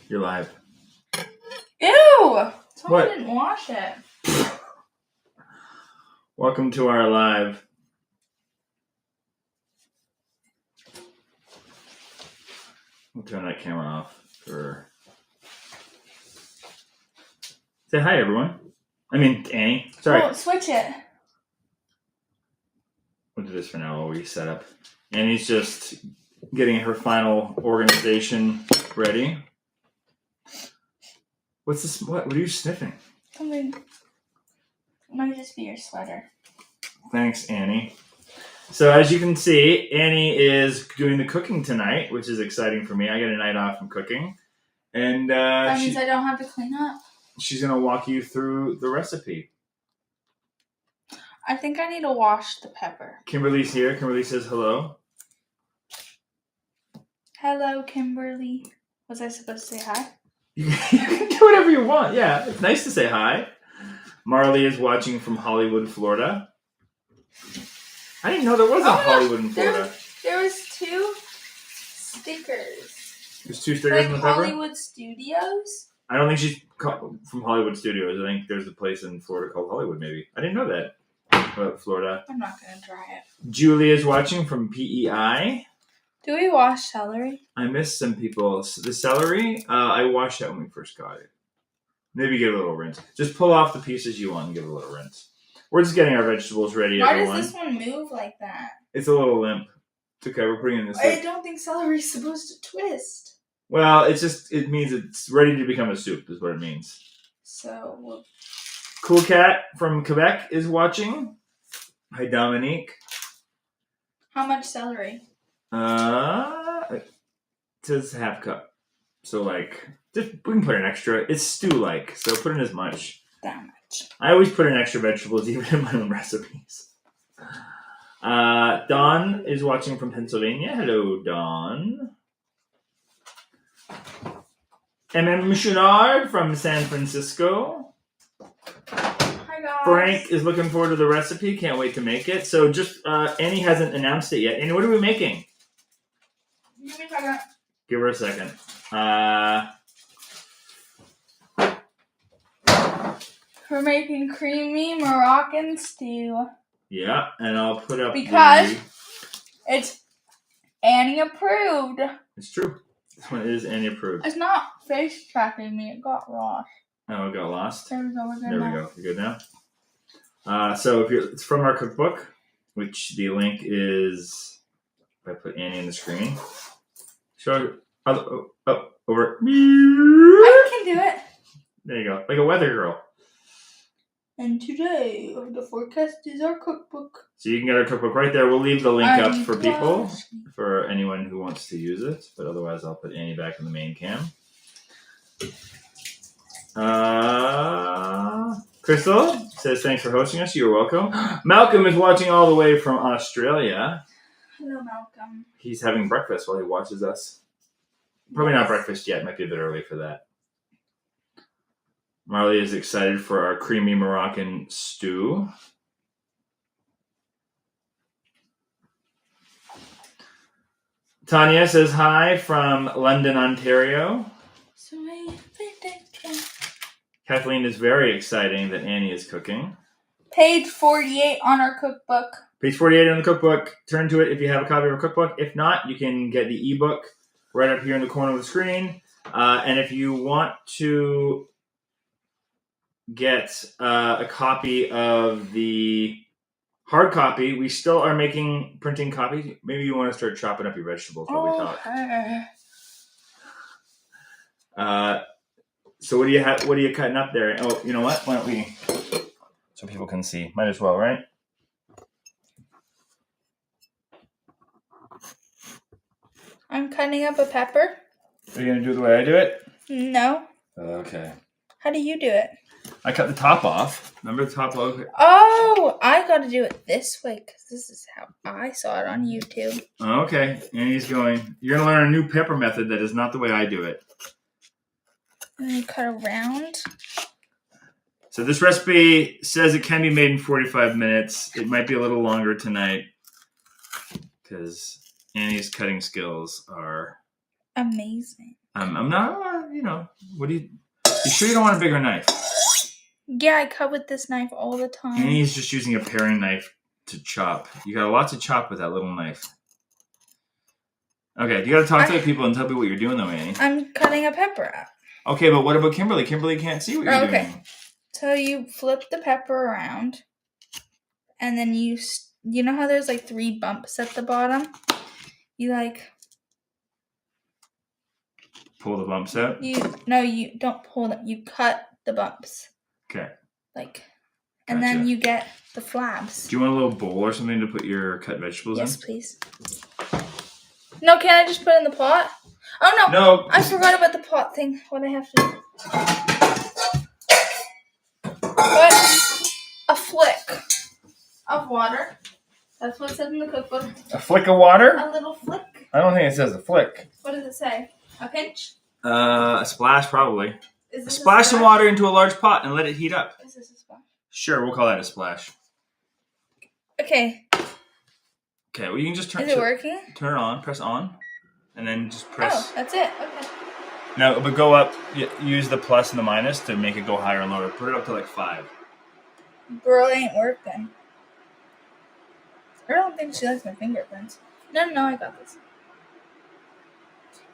You're live. Ew! Someone What? didn't wash it. Welcome to our live. We'll turn that camera off for... Say hi, everyone. I mean, Annie. Sorry. Oh, switch it. We'll do this for now while we set up. Annie's just getting her final organization ready. What's this? What are you sniffing? Something. It might just be your sweater. Thanks, Annie. So as you can see, Annie is doing the cooking tonight, which is exciting for me. I get a night off from cooking. And that means I don't have to clean up. She's going to walk you through the recipe. I think I need to wash the pepper. Kimberly's here. Kimberly says hello. Hello, Kimberly. Was I supposed to say hi? You can do whatever you want. Yeah, it's nice to say hi. Marley is watching from Hollywood, Florida. I didn't know there was a Hollywood in Florida. There was 2 stickers. There's 2 stickers in the pepper? Hollywood Studios? I don't think she's from Hollywood Studios. I think there's a place in Florida called Hollywood, maybe. I didn't know that about Florida. I'm not going to try it. Julie is watching from PEI. Do we wash celery? I missed some people. The celery, I washed that when we first got it. Maybe give it a little rinse. Just pull off the pieces you want and give it a little rinse. We're just getting our vegetables ready, everyone. Why does this one move like that? It's a little limp. It's okay, we're putting in this. I don't think celery is supposed to twist. Well, it means it's ready to become a soup, is what it means. So, Cool Cat from Quebec is watching. Hi, Dominique. How much celery? It says half cup. So, we can put an extra. It's stew-like, so put in as much. That much. I always put in extra vegetables, even in my own recipes. Dawn is watching from Pennsylvania. Hello, Dawn. M.M. Chouinard from San Francisco. Hi, guys. Frank is looking forward to the recipe. Can't wait to make it. So Annie hasn't announced it yet. Annie, what are we making? Give me a second. Give her a second. We're making creamy Moroccan stew. Yeah, and I'll put up because it's Annie approved. It's true. This one is Annie approved. It's not face tracking me. It got lost. Oh, it got lost. There we go. There we go. You're good now. So it's from our cookbook, which the link is. If I put Annie on the screen, show over. I can do it. There you go, like a weather girl. And today, the forecast is our cookbook. So you can get our cookbook right there. We'll leave the link up for people, for anyone who wants to use it. But otherwise, I'll put Annie back in the main cam. Crystal says, thanks for hosting us. You're welcome. Malcolm is watching all the way from Australia. Hello, Malcolm. He's having breakfast while he watches us. Probably not breakfast yet. Might be a bit early for that. Marley is excited for our creamy Moroccan stew. Tanya says hi from London, Ontario. Kathleen is very excited that Annie is cooking. Page 48 on our cookbook. Page 48 on the cookbook. Turn to it if you have a copy of our cookbook. If not, you can get the ebook right up here in the corner of the screen. And if you want to get a copy of the hard copy, we still are printing copies. Maybe you want to start chopping up your vegetables while we talk. So what do you cutting up there? Oh, you know what? Why don't we, so people can see? Might as well, right? I'm cutting up a pepper. Are you gonna do it the way I do it? No. Okay. How do you do it? I cut the top off. Remember the top off? Oh, I got to do it this way because this is how I saw it on YouTube. Okay, and he's going. You're gonna learn a new pepper method that is not the way I do it. And then cut around. So this recipe says it can be made in 45 minutes. It might be a little longer tonight because Annie's cutting skills are amazing. I'm not, what do you sure you don't want a bigger knife? Yeah, I cut with this knife all the time. And he's just using a paring knife to chop. You got a lot to chop with that little knife. Okay, you got to talk to the people and tell me what you're doing, though, Annie. I'm cutting a pepper out. Okay, but what about Kimberly? Kimberly can't see what you're doing. So you flip the pepper around, and then you know how there's like 3 bumps at the bottom? You like pull the bumps out? You don't pull them. You cut the bumps. Okay. Like, and then you get the flabs. Do you want a little bowl or something to put your cut vegetables in? Yes, please. No, can I just put it in the pot? Oh, no. No. I forgot about the pot thing. What I have to do. Put a flick of water. That's what it says in the cookbook. A flick of water? A little flick. I don't think it says a flick. What does it say? A pinch? A splash, probably. Is this splash some water into a large pot and let it heat up. Is this a splash? Sure, we'll call that a splash. Okay. Okay, well you can just turn. Is it working? Turn it on. Press on, and then just press. Oh, that's it. Okay. No, but go up. Use the plus and the minus to make it go higher and lower. Put it up to like 5. Girl ain't working. I don't think she likes my fingerprints. No, I got this.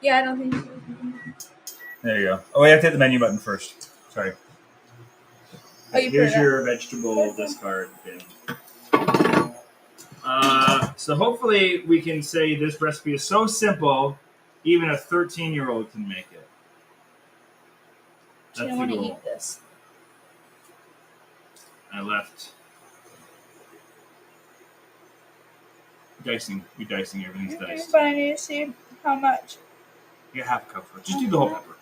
Yeah, I don't think she likes my fingerprints. There you go. Oh, you have to hit the menu button first. Sorry. Here's your vegetable discard bin. So hopefully we can say this recipe is so simple, even a 13-year-old can make it. She don't want to eat this. I left dicing. You're dicing. Everything's diced. But I need to see how much. You half a cup. Just do the whole pepper.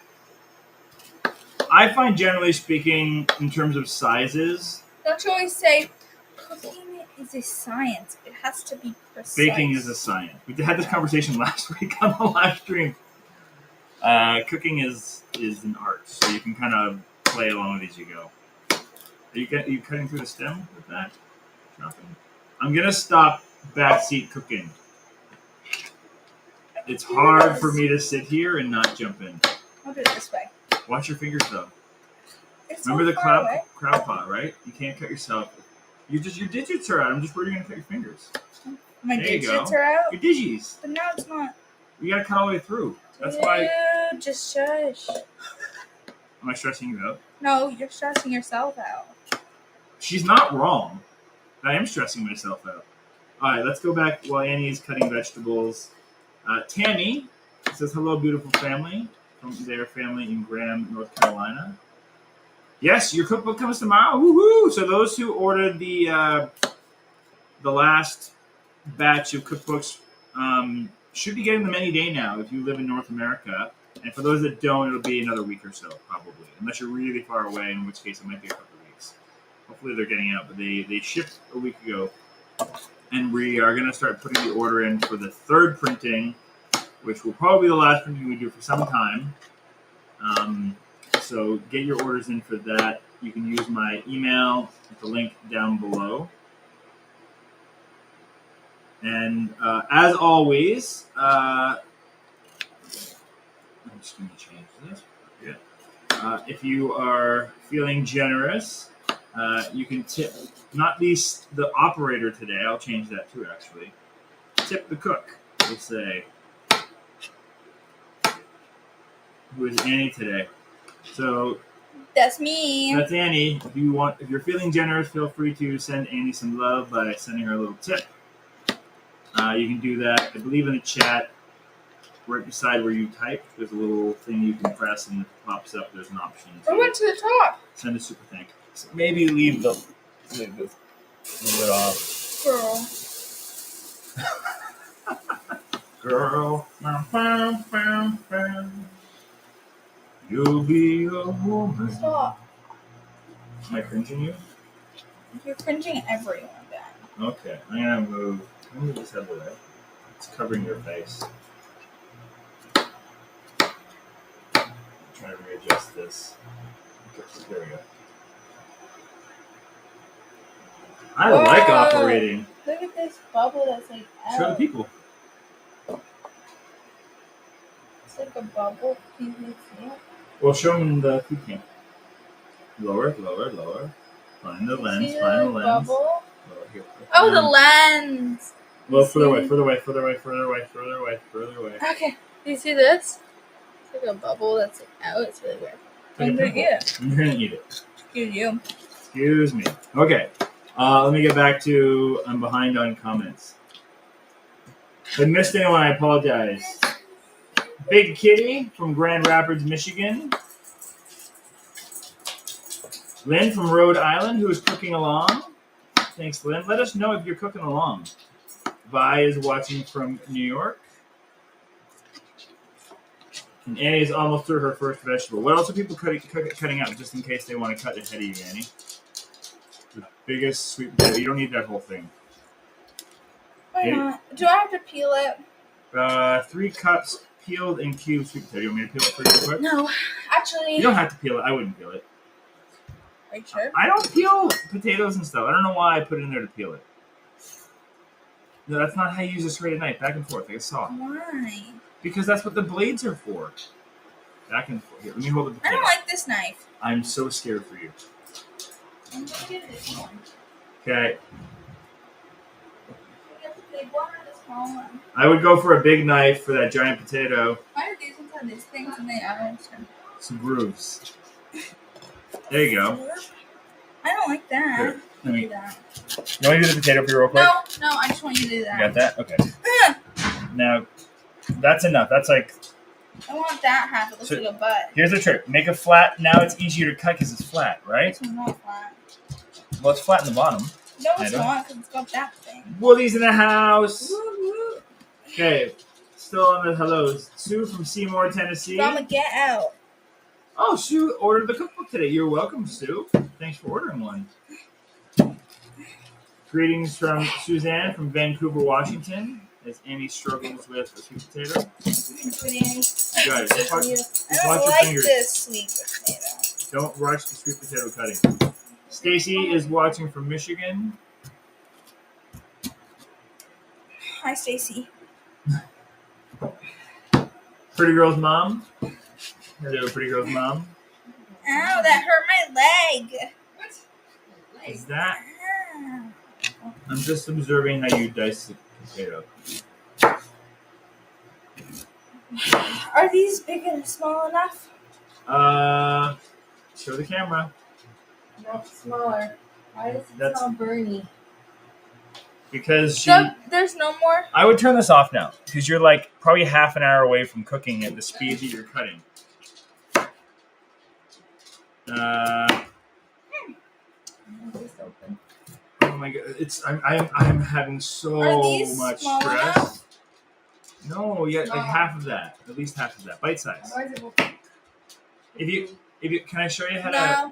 I find, generally speaking, in terms of sizes, don't you always say cooking is a science? It has to be precise. Baking is a science. We had this conversation last week on the live stream. Cooking is an art, so you can kind of play along with as you go. Are you cutting through the stem with that? Chopping. I'm gonna stop backseat cooking. It's hard for me to sit here and not jump in. I'll do it this way. Watch your fingers though. It's remember so the crab pot, right? You can't cut yourself. Your digits are out. I'm just worried you're gonna cut your fingers. My digits are out? Your digis. But now it's not. You gotta cut all the way through. That's why. Just shush. Am I stressing you out? No, you're stressing yourself out. She's not wrong. I am stressing myself out. All right, let's go back while Annie's cutting vegetables. Tammy says, hello, beautiful family, from their family in Graham, North Carolina. Yes, your cookbook comes tomorrow. Woohoo! So those who ordered the last batch of cookbooks should be getting them any day now if you live in North America. And for those that don't, it'll be another week or so, probably. Unless you're really far away, in which case it might be a couple of weeks. Hopefully they're getting out, but they shipped a week ago. And we are going to start putting the order in for the 3rd printing, which will probably be the last printing we do for some time. So get your orders in for that. You can use my email at the link down below. And as always, I'm just going to change this. Yeah. If you are feeling generous, you can tip, not the operator today, I'll change that too actually. Tip the cook. Let's say, who is Annie today? So that's me. That's Annie. If you're feeling generous, feel free to send Annie some love by sending her a little tip. You can do that, I believe, in the chat, right beside where you type. There's a little thing you can press, and it pops up. There's an option. I went to the top. Send a super thank. So maybe leave the lid off. Girl. Girl. You'll be a woman. Stop. Am I cringing you? You're cringing everyone down. Okay, I'm gonna move this out of the way. It's covering your face. I'm trying to readjust this. Okay, there we go. I like operating. Look at this bubble that's like out. Show the people. It's like a bubble. Can you see it? Well, show them the food cam. Lower, lower, lower. Find the lens, find the lens. Bubble? Lower here. Oh, the lens! Well, further away, further away, further away, further away, further away, further away. Okay, do you see this? It's like a bubble that's like out. It's really weird. I'm gonna eat it. You're gonna eat it. Excuse you. Excuse me. Okay. Let me get back to. I'm behind on comments. If I missed anyone, I apologize. Big Kitty from Grand Rapids, Michigan. Lynn from Rhode Island, who is cooking along. Thanks, Lynn. Let us know if you're cooking along. Vi is watching from New York. And Annie is almost through her first vegetable. What else are people cutting out just in case they want to cut ahead of you, Annie? The biggest sweet potato. You don't need that whole thing. Why not? Do I have to peel it? 3 cups peeled and cubed sweet potato. You want me to peel it for you real quick? No, actually. You don't have to peel it. I wouldn't peel it. Are you sure? I don't peel potatoes and stuff. I don't know why I put it in there to peel it. No, that's not how you use a serrated knife. Back and forth like a saw. Why? Because that's what the blades are for. Back and forth. Here, let me hold the potato. I don't like this knife. I'm so scared for you. I'm gonna get this one. Okay. Get the big one or the small one? I would go for a big knife for that giant potato. Why do these ones have these things and they are Some grooves. There you go. I don't like that. Here, let me. Do that. You want me to do the potato for you real quick? No, I just want you to do that. You got that? Okay. Now, that's enough. That's like. I want that half. It looks like a butt. Here's the trick. Make a flat. Now it's easier to cut because it's flat, right? This one's not flat. Well, it's flat in the bottom. No, it's not because it's got that thing. Woolie's in the house. Okay. Still on the hellos. Sue from Seymour, Tennessee. Mama, get out. Oh, Sue ordered the cookbook today. You're welcome, Sue. Thanks for ordering one. Greetings from Suzanne from Vancouver, Washington. As Annie struggles with a sweet potato. Guys, just watch I don't your like fingers. this sweet potato. Don't rush the sweet potato cutting. Stacy is watching from Michigan. Hi, Stacy. Pretty Girl's mom. Hello, Pretty Girl's mom. Ow, that hurt my leg. What is that? Ow. I'm just observing how you dice the potato. Are these big and small enough? Show the camera. Not smaller. Why does it smell burny? Because there's no more. I would turn this off now because you're like probably half an hour away from cooking at the speed that you're cutting. Open. Oh my god! I'm having so much stress. Enough? No, you got like half of that, at least half of that, bite size. If you can I show you how to?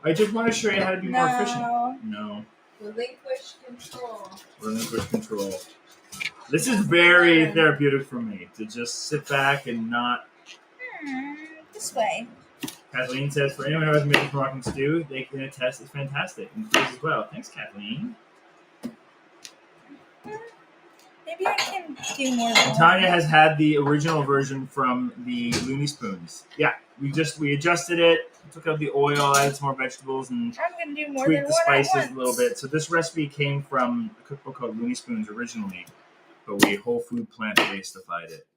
I just want to show you how to be more efficient. No. Relinquish control. Relinquish control. This is very therapeutic for me to just sit back and not. This way. Kathleen says, for anyone who has made Moroccan stew, they can attest it's fantastic. And please as well. Thanks, Kathleen. Maybe I can do more than Tanya has had the original version from the Looney Spoons. Yeah, we adjusted it, took out the oil, added some more vegetables, and I'm gonna do more tweaked than the spices one at a little bit. So this recipe came from a cookbook called Looney Spoons originally, but we whole food plant-basedified it.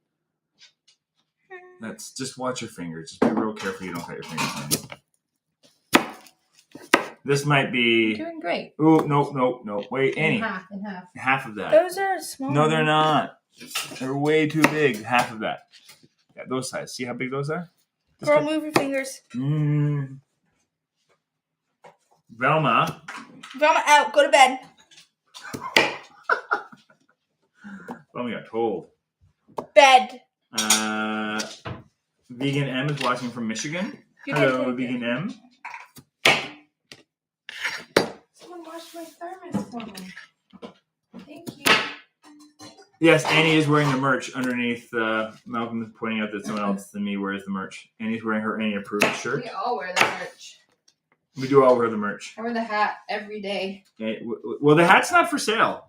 That's just watch your fingers. Just be real careful you don't cut your fingers. This might be. You're doing great. Oh no! Wait, Annie. In half. Half of that. Those are small. No, they're not. They're way too big. Half of that. Yeah, those size. See how big those are? Girl, move your fingers. Velma, out. Go to bed. Velma got told. Bed. Vegan M is watching from Michigan. Hello, Vegan M. Someone washed my thermos for me. Thank you. Yes, Annie is wearing the merch underneath. Malcolm is pointing out that someone else than me wears the merch. Annie's wearing her Annie approved shirt. We all wear the merch. We do all wear the merch. I wear the hat every day. Okay. Well, the hat's not for sale.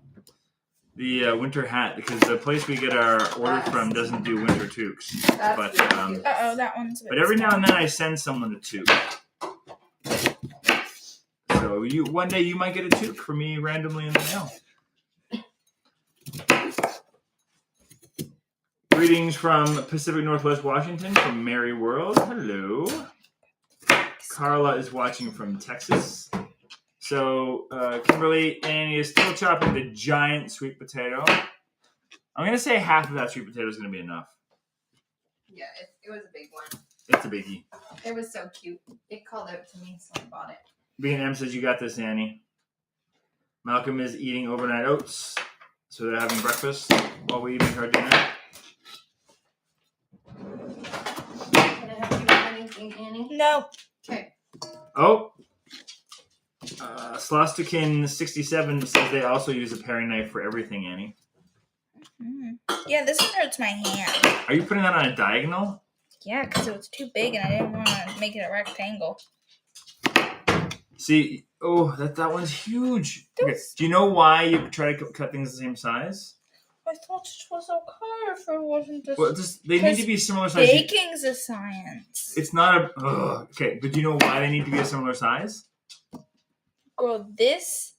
the winter hat because the place we get our order from doesn't do winter toques. That's But really cute. That one's. but every now and then I send someone a toque. So one day you might get a toque from me randomly in the mail. Greetings from Pacific Northwest Washington from Mary World. Hello. Carla is watching from Texas. So Kimberly, Annie is still chopping the giant sweet potato. I'm going to say half of that sweet potato is going to be enough. Yeah, it was a big one. It's a biggie. It was so cute. It called out to me, so I bought it. B&M says you got this, Annie. Malcolm is eating overnight oats. So they're having breakfast while we make our dinner. Can I help you with anything, Annie? No. Okay. Oh. Slostikin67 says they also use a paring knife for everything, Annie. Yeah, this one hurts my hand. Are you putting that on a diagonal? Yeah, because it was too big and I didn't want to make it a rectangle. See, that one's huge. Okay. Do you know why you try to cut things the same size? I thought this was okay if it wasn't just... Well, they need to be similar size. Baking's a science. It's not a... okay, but do you know why they need to be a similar size? Girl, this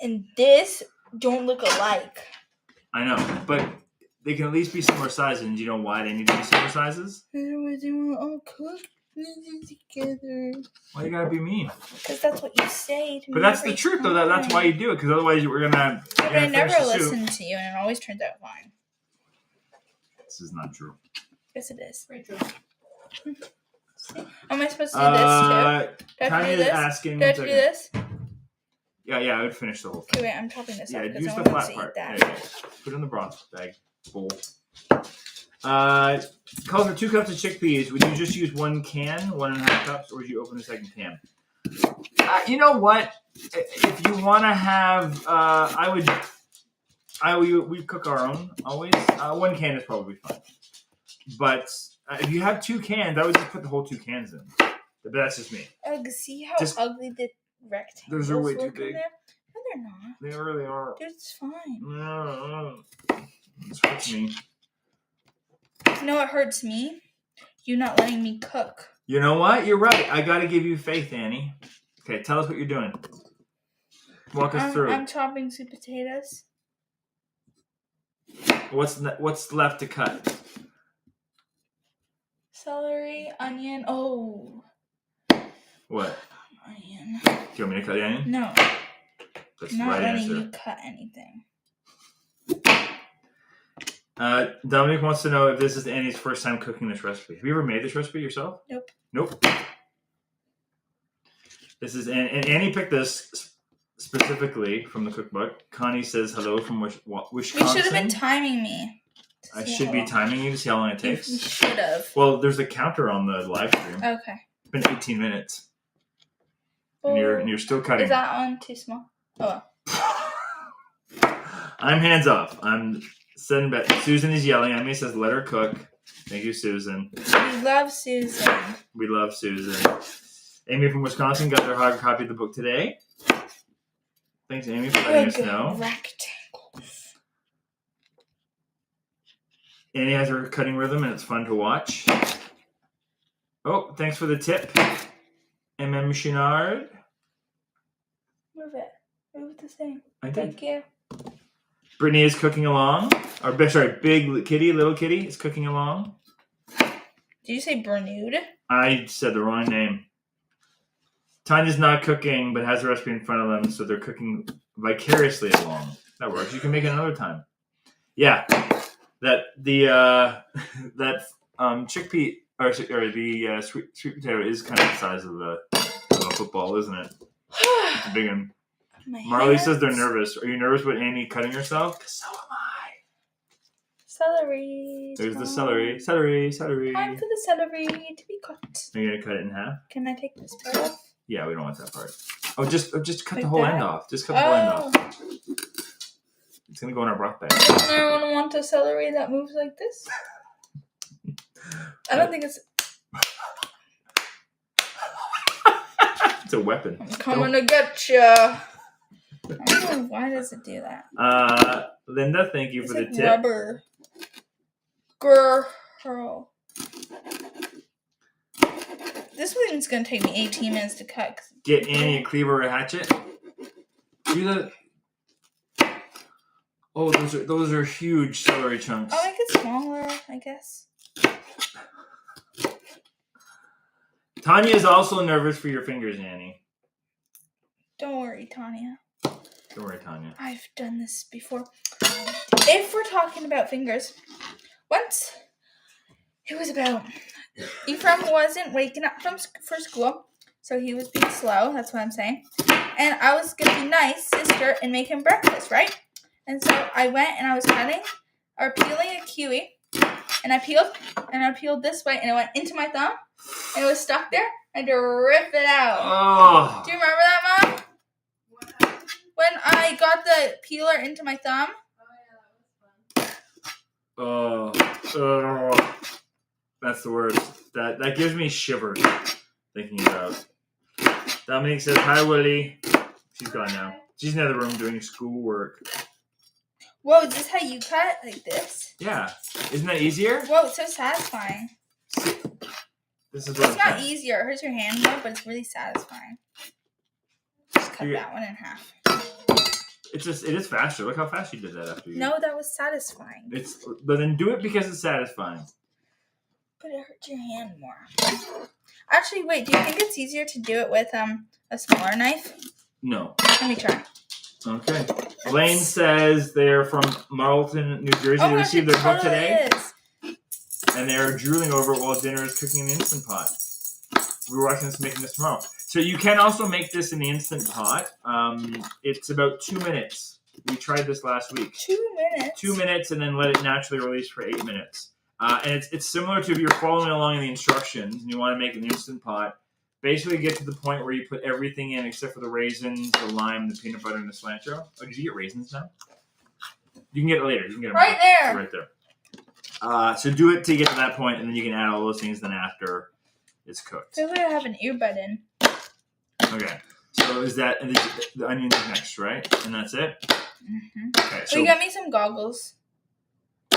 and this don't look alike. I know, but they can at least be similar sizes. And do you know why they need to be similar sizes? Otherwise, they want to all cook together. Why you gotta be mean? Because that's what you say to me. But that's the truth, though. That's why you do it. Because otherwise, we're gonna. But I never listen to you, and it always turns out fine. This is not true. Yes, it is. Very true. Am I supposed to do this too? Do I have to do this? Asking. Do I have to do this? Yeah, I would finish the whole thing. Okay, wait, I'm chopping this up because use I the want flat to part. eat that. There you go. Put it in the broth bag bowl. Calls for 2 cups of chickpeas. Would you just use 1 can, 1.5 cups, or would you open a second can? You know what? If you want to have, we cook our own always. 1 can is probably fine. But if you have 2 cans, I would just put the whole 2 cans in. But that's just me. See how ugly the rectangles Those are way too look in big. there? No, they're not. They really are. Dude, it's fine. No, this hurts me. You know what hurts me? You not letting me cook. You know what? You're right. I gotta give you faith, Annie. Okay, tell us what you're doing. Walk us through. I'm chopping sweet potatoes. What's left to cut? Celery, onion. Oh. What? Onion. Do you want me to cut the onion? No. That's I'm the not right letting answer. you cut anything. Dominic wants to know if this is Annie's first time cooking this recipe. Have you ever made this recipe yourself? Nope. This is and Annie picked this specifically from the cookbook. Connie says hello from Wisconsin. You should have been timing me. I should be timing you to see how long it takes. You should have. Well, there's a counter on the live stream. Okay. It's been 18 minutes. And you're still cutting. Is that one too small? Oh. I'm hands off. I'm sending back. Susan is yelling at me. Says let her cook. Thank you, Susan. We love Susan. We love Susan. Amy from Wisconsin got their hard copy of the book today. Thanks, Amy, for letting us know. Rectangles. Annie has her cutting rhythm, and it's fun to watch. Oh, thanks for the tip, MM Chenard. Move it. Move it the same. I did. Thank you. Brittany is cooking along. Big Kitty, little Kitty is cooking along. Did you say Bernude? I said the wrong name. Tanya's not cooking, but has the recipe in front of them, so they're cooking vicariously along. That works. You can make it another time. Yeah, chickpea or the sweet potato is kind of the size of a football, isn't it? It's a big one. Marley says they're nervous. Are you nervous with Annie cutting herself? Because so am I. Celery. There's the celery. Celery. Time for the celery to be cut. Are you going to cut it in half? Can I take this part off? Yeah, we don't want that part. Oh, just cut Like the whole that? end off. Just cut the whole end off. It's going to go in our broth bag. I don't want a celery that moves like this. I don't think it's... It's a weapon. I'm coming to get ya. I don't know why does it do that. Linda, thank you It's for like the tip. rubber. Girl. This one's gonna take me 18 minutes to cut. Get Annie a cleaver or a hatchet. Do the. Oh, those are huge celery chunks. I'll make it smaller, I guess. Tanya is also nervous for your fingers, Annie. Don't worry, Tanya. Don't worry, Tanya. I've done this before. If we're talking about fingers, once it was about Ephraim wasn't waking up for school, so he was being slow. That's what I'm saying. And I was gonna be nice, sister, and make him breakfast, right? And so I went and I was peeling a kiwi, and I peeled this way, and it went into my thumb, and it was stuck there. I had to rip it out. Oh. Do you remember that, Mom? When I got the peeler into my thumb? Oh. That's the worst. That gives me shivers thinking about. Dominique says, hi, Willie. She's gone now. She's in the other room doing schoolwork. Whoa, is this how you cut? Like this? Yeah. Isn't that easier? Whoa, it's so satisfying. This is what It's not easier. It hurts your hand more, but it's really satisfying. Just cut that one in half. It is faster. Look how fast you did that after you. No, that was satisfying. But then do it because it's satisfying. But it hurts your hand more. Actually, wait. Do you think it's easier to do it with a smaller knife? No. Let me try. Okay. Elaine says they're from Marlton, New Jersey. They received their book today. And they're drooling over it while dinner is cooking in the Instant Pot. We were watching this, making this tomorrow. So you can also make this in the Instant Pot. It's about 2 minutes. We tried this last week. 2 minutes? 2 minutes and then let it naturally release for 8 minutes. And it's similar to if you're following along in the instructions and you want to make an Instant Pot. Basically get to the point where you put everything in except for the raisins, the lime, the peanut butter, and the cilantro. Oh, did you get raisins now? You can get it later. You can get them right there. Right there. So do it till you get to that point, and then you can add all those things then after it's cooked. I feel like I have an earbud in. Okay. So is that the onions next, right? And that's it? Mm-hmm. Okay. So you got me some goggles.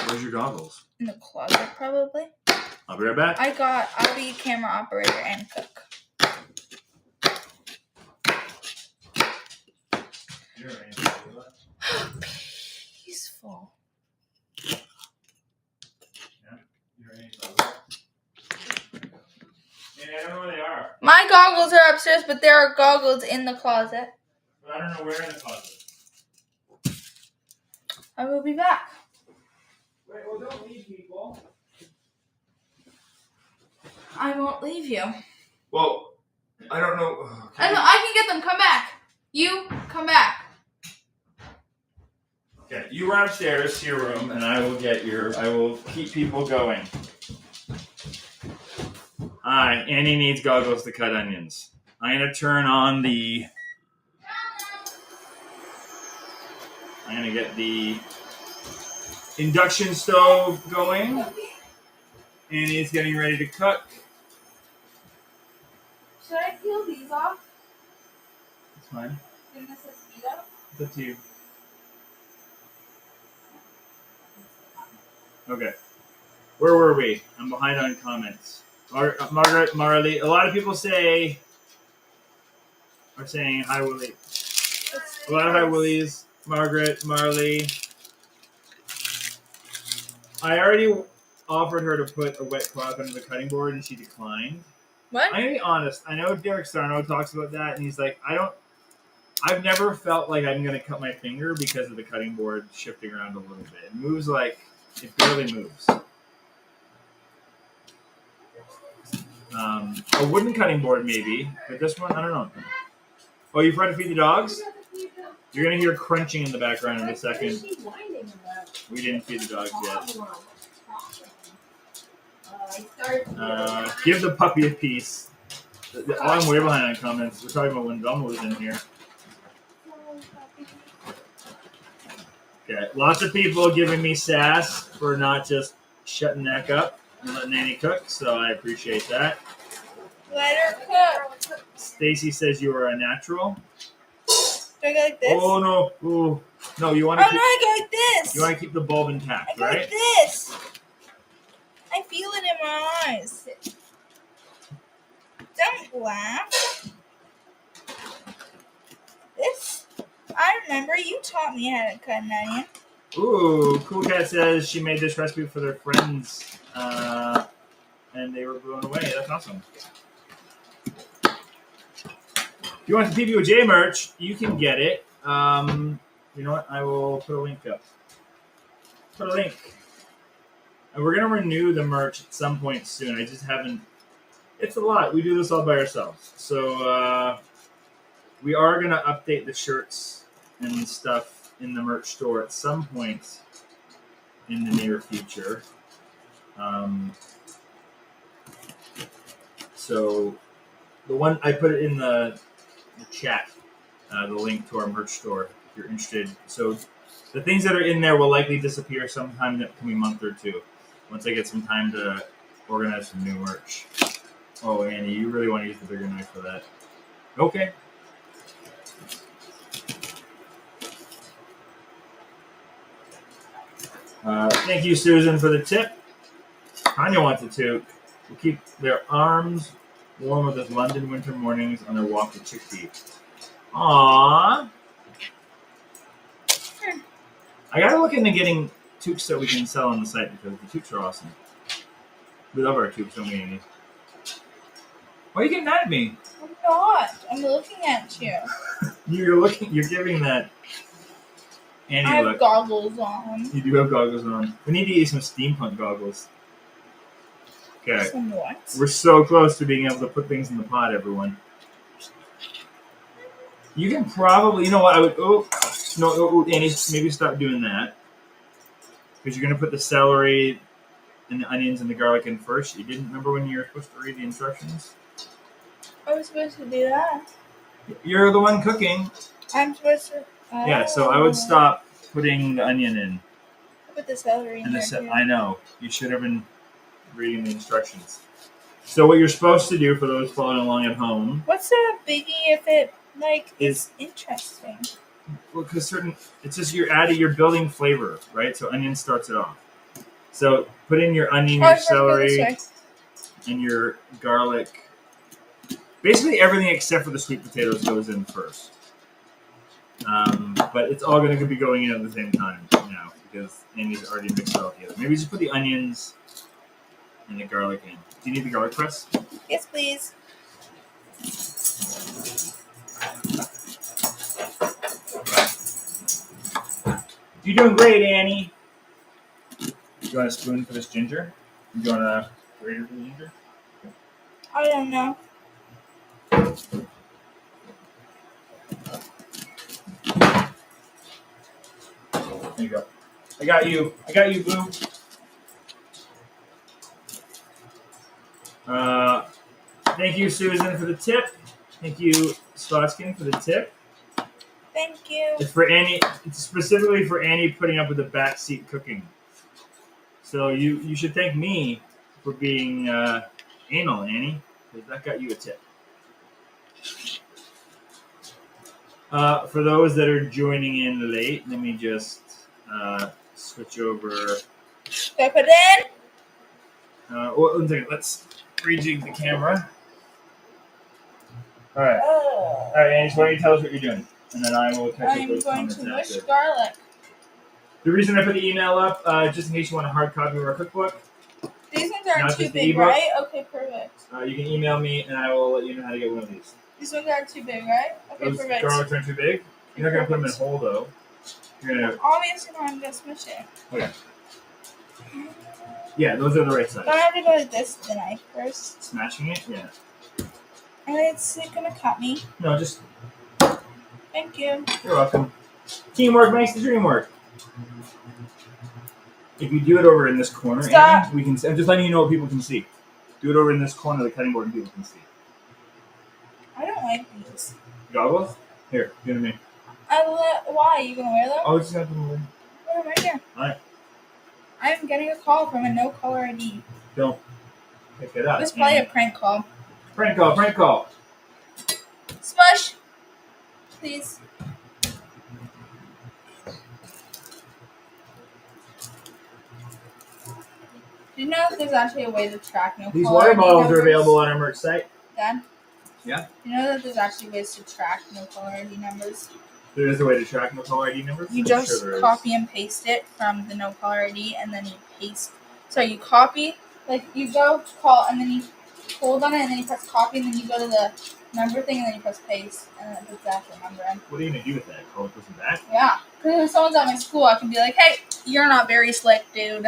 Where's your goggles? In the closet, probably. I'll be right back. I'll be camera operator and cook. Peaceful. I don't know where they are. My goggles are upstairs, but there are goggles in the closet. But I don't know where in the closet. I will be back. Wait, well, don't leave people. I won't leave you. Well, I don't know. Okay. I can get them. Come back. You, come back. Okay, you run upstairs to your room, and I will keep people going. Hi, Annie needs goggles to cut onions. I'm going to turn on I'm going to get the induction stove going. Annie's getting ready to cook. Should I peel these off? It's fine. And this is speed up? It's up to you. Okay. Where were we? I'm behind on comments. Margaret, Marley. A lot of people are saying hi, Willie. A lot of hi, Willies. Margaret, Marley. I already offered her to put a wet cloth under the cutting board, and she declined. What? I'm gonna be honest. I know Derek Sarno talks about that, and he's like, I've never felt like I'm gonna cut my finger because of the cutting board shifting around a little bit. It moves like it barely moves. A wooden cutting board maybe, but this one I don't know. Oh, you forgot to feed the dogs? You're gonna hear crunching in the background in a second. We didn't feed the dogs yet. Give the puppy a piece. I'm way behind on comments. We're talking about when Velma was in here. Okay, lots of people giving me sass for not just shutting neck up and letting Annie cook, so I appreciate that. Let her cook. Stacy says you are a natural. Do I go like this? Oh no! Ooh. No, you want Oh to no, I go like this. you want to keep the bulb I intact, go right? like this. I feel it in my eyes. Don't laugh. This. I remember you taught me how to cut an onion. Ooh, Cool Cat says she made this recipe for their friends, and they were blown away. That's awesome. If you want the PBOJ merch, you can get it. You know what? I will put a link up. Put a link. And we're going to renew the merch at some point soon. I just haven't. It's a lot. We do this all by ourselves. So we are going to update the shirts and stuff in the merch store at some point in the near future. So the one I put it in the chat, the link to our merch store if you're interested. So the things that are in there will likely disappear sometime in the coming month or two once I get some time to organize some new merch. Oh, Annie, you really want to use the bigger knife for that? Okay. Thank you, Susan, for the tip. Tanya wants a toque. Will keep their arms warm with those London winter mornings on their walk to chickpeas. Aww. I gotta look into getting toques that we can sell on the site because the toques are awesome. We love our toques, don't we, Amy? Why are you getting mad at me? I'm not. I'm looking at you. You're giving that Annie I have look. goggles on. You do have goggles on. We need to get some steampunk goggles. Okay. Some what? We're so close to being able to put things in the pot, everyone. You can probably, you know what, Annie, maybe stop doing that. Because you're going to put the celery and the onions and the garlic in first. You didn't remember when you were supposed to read the instructions? I was supposed to do that. You're the one cooking. I'm supposed to. Yeah, so I would stop putting the onion in. I put the celery in there too. I know. You should have been reading the instructions. So what you're supposed to do for those following along at home. What's a biggie if it is interesting? Well, because it's just you're building flavor, right? So onion starts it off. So put in your onion, your celery, and your garlic. Basically everything except for the sweet potatoes goes in first. But it's all going to be going in at the same time now because Andy's already mixed it all together. Maybe just put the onions and the garlic in. Do you need the garlic press? Yes, please. You're doing great, Annie. You want a spoon for this ginger? You want a grater for the ginger? I don't know. There you go. I got you, Boo. Thank you, Susan, for the tip. Thank you, Sautéing, for the tip. Thank you. It's for Annie. It's specifically for Annie putting up with the backseat cooking. So you should thank me for being anal, Annie, because that got you a tip. For those that are joining in late, let me just switch over. Do I put it in? One second. Let's rejig the camera. All right. Oh. All right, Annie. So why don't you tell us what you're doing, and then I will catch up I'm with going comments to mush after. garlic. The reason I put the email up, just in case you want a hard copy of our cookbook, These ones aren't Not too just the big, ebook? right? Okay, perfect. you can email me, and I will let you know how to get one of these. These ones aren't too big, right? Okay, Those perfect. garlics aren't too big. You're not gonna put them in whole though. You're gonna. Obviously, no, I'm gonna smush it. Okay. Yeah, those are the right size. Don't I have to go like this with the knife first? Smashing it, yeah. And it's gonna cut me. No, just. Thank you. You're welcome. Teamwork makes the dream work. If you do it over in this corner, Stop. Annie, we can. I'm just letting you know what people can see. Do it over in this corner of the cutting board, and people can see. I don't like these. Goggles? Here, give it to me. Why? You gonna wear them? Oh, just got them. Put them right here. Alright. I'm getting a call from a no caller ID. Don't pick it up. This is probably a prank call. Prank call. Smush! Please. Do you know that there's actually a way to track no These caller water ID bottles are numbers? available on our merch site. Dad? Yeah? Do you know that there's actually ways to track no caller ID numbers? There is a way to track no caller ID numbers? You I'm just sure there is. copy and paste it from the no caller ID, and then you paste. So you copy, like you go call, and then you hold on it, and then you press copy, and then you go to the number thing, and then you press paste, and then it puts the actual number in. What are you going to do with that? Call the person back? Yeah. Because if someone's at my school, I can be like, hey, you're not very slick, dude.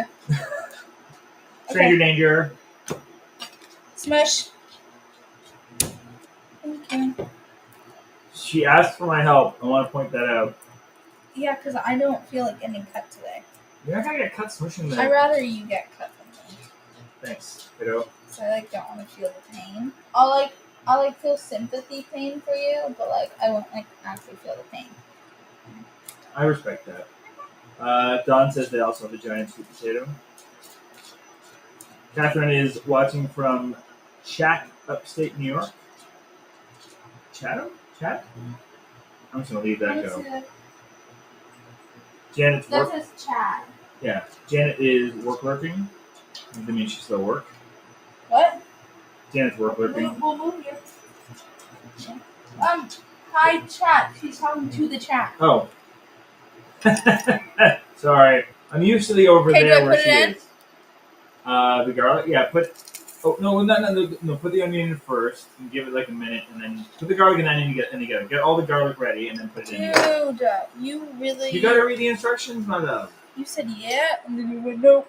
Stranger danger. Smush. Thank you. She asked for my help. I want to point that out. Yeah, because I don't feel like getting cut today. You're not going to get cut smushing I'd there. rather you get cut than me. Thanks, kiddo. So I don't want to feel the pain. I'll feel sympathy pain for you, but I won't actually feel the pain. I respect that. Don says they also have a giant sweet potato. Catherine is watching from Chat, upstate New York. Chatham? Chat? I'm just going to leave that go. Janet's That work. says Chad. Yeah, Janet is working. That means she's still at work. What? Janet's working. We'll move you. Hi, chat. She's talking to the chat. Oh. Sorry. I'm usually over Okay, there do I where put she it in? is. The garlic? Yeah, oh, no, put the onion in first and give it like a minute, and then put the garlic and onion together. Get all the garlic ready, and then put it in. Dude, you really... You gotta read the instructions, my love. You said yeah, and then you went no.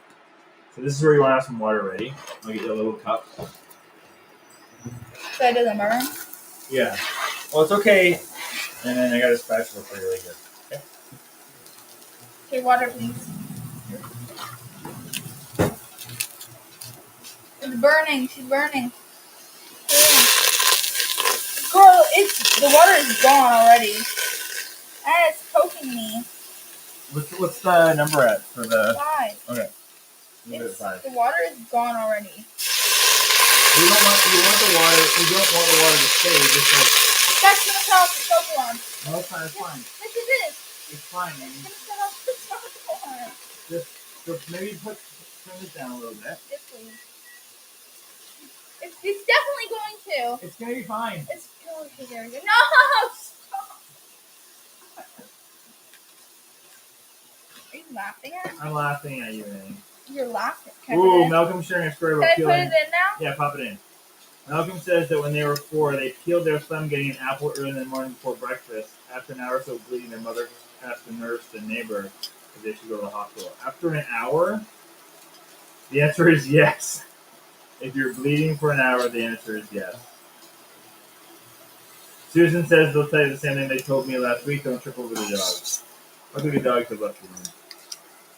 So this is where you want to have some water ready. I'll get you a little cup. Should I do the murder? Yeah. Well, it's okay. And then I got a spatula for you right here. Okay? Okay, water, please. It's burning. She's burning. Girl, the water is gone already. And it's poking me. What's the number at for the... 5. Okay. Leave it at 5. The water is gone already. You don't want the water to stay. Just like... That's gonna set off the smoke alarm. No, it's fine. It's fine. Yes, it is. It's fine. It's gonna set off the smoke alarm. Just maybe turn this down a little bit. Yes, please. It's definitely going to. It's gonna be fine. It's going to. There we go. No! Stop. Are you laughing at me? I'm laughing at you, Annie. You're laughing. Can I Ooh, put it in? Malcolm's sharing a story Can about I put peeling. it in now? Yeah, pop it in. Malcolm says that when they were 4, they peeled their thumb getting an apple early in the morning before breakfast. After an hour or so of bleeding, their mother asked the nurse, the neighbor, if they should go to the hospital. After an hour? The answer is yes. If you're bleeding for an hour, the answer is yes. Susan says they'll tell you the same thing they told me last week. Don't trip over the dogs. I'll do the dogs have left the room.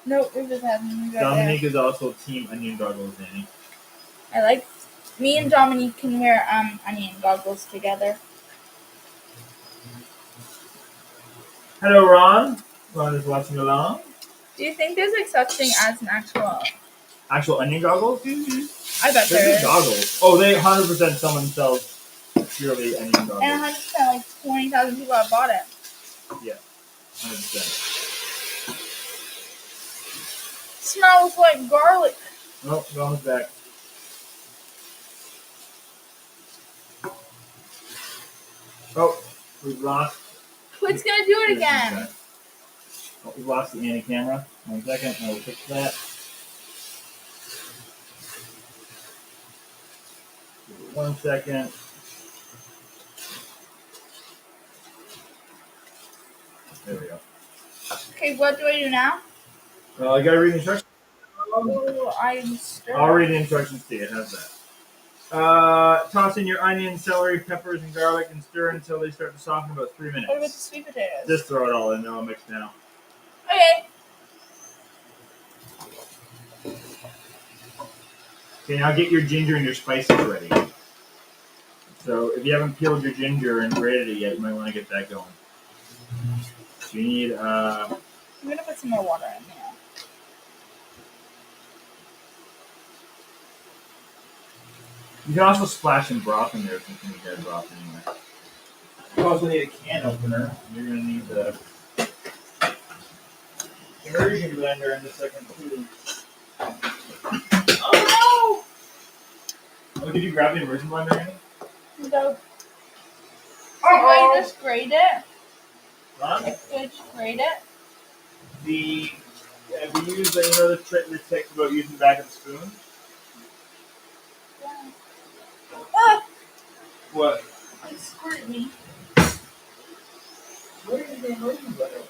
No, we just have them right Dominique is also team onion goggles, Annie. there. Me and Dominique can wear onion goggles together. Hello, Ron. Ron is watching along. Do you think there's such thing as an Actual onion goggles? I bet there They're is. goggles. Oh, they 100% someone sells purely onion goggles. And 100% 20,000 people have bought it. Yeah, 100%. Smells like garlic. Oh, Ron's back. Oh, we've lost. Who's gonna do it again? Oh, we've lost the Annie camera. 1 second, I will fix that. 1 second. There we go. Okay, what do I do now? Well, I gotta read the instructions. Oh, I'm stirring. I'll read the instructions to you. How's that? Toss in your onions, celery, peppers, and garlic and stir until they start to soften about 3 minutes. What about the sweet potatoes? Just throw it all in. They're all mixed now. Okay. Okay, now get your ginger and your spices ready. So if you haven't peeled your ginger and grated it yet, you might want to get that going. So you need, I'm gonna put some more water in here. you can also splash some broth in there since you need that broth anyway. You also need a can opener. You're going to need the immersion blender in a second too. Oh! did you grab the immersion blender, Annie? No. Oh, you just grate it? Huh? You just grate it? We use the trick about using the back of the spoon. Yeah. Ah! What? It squirted me. Where is the immersion blender?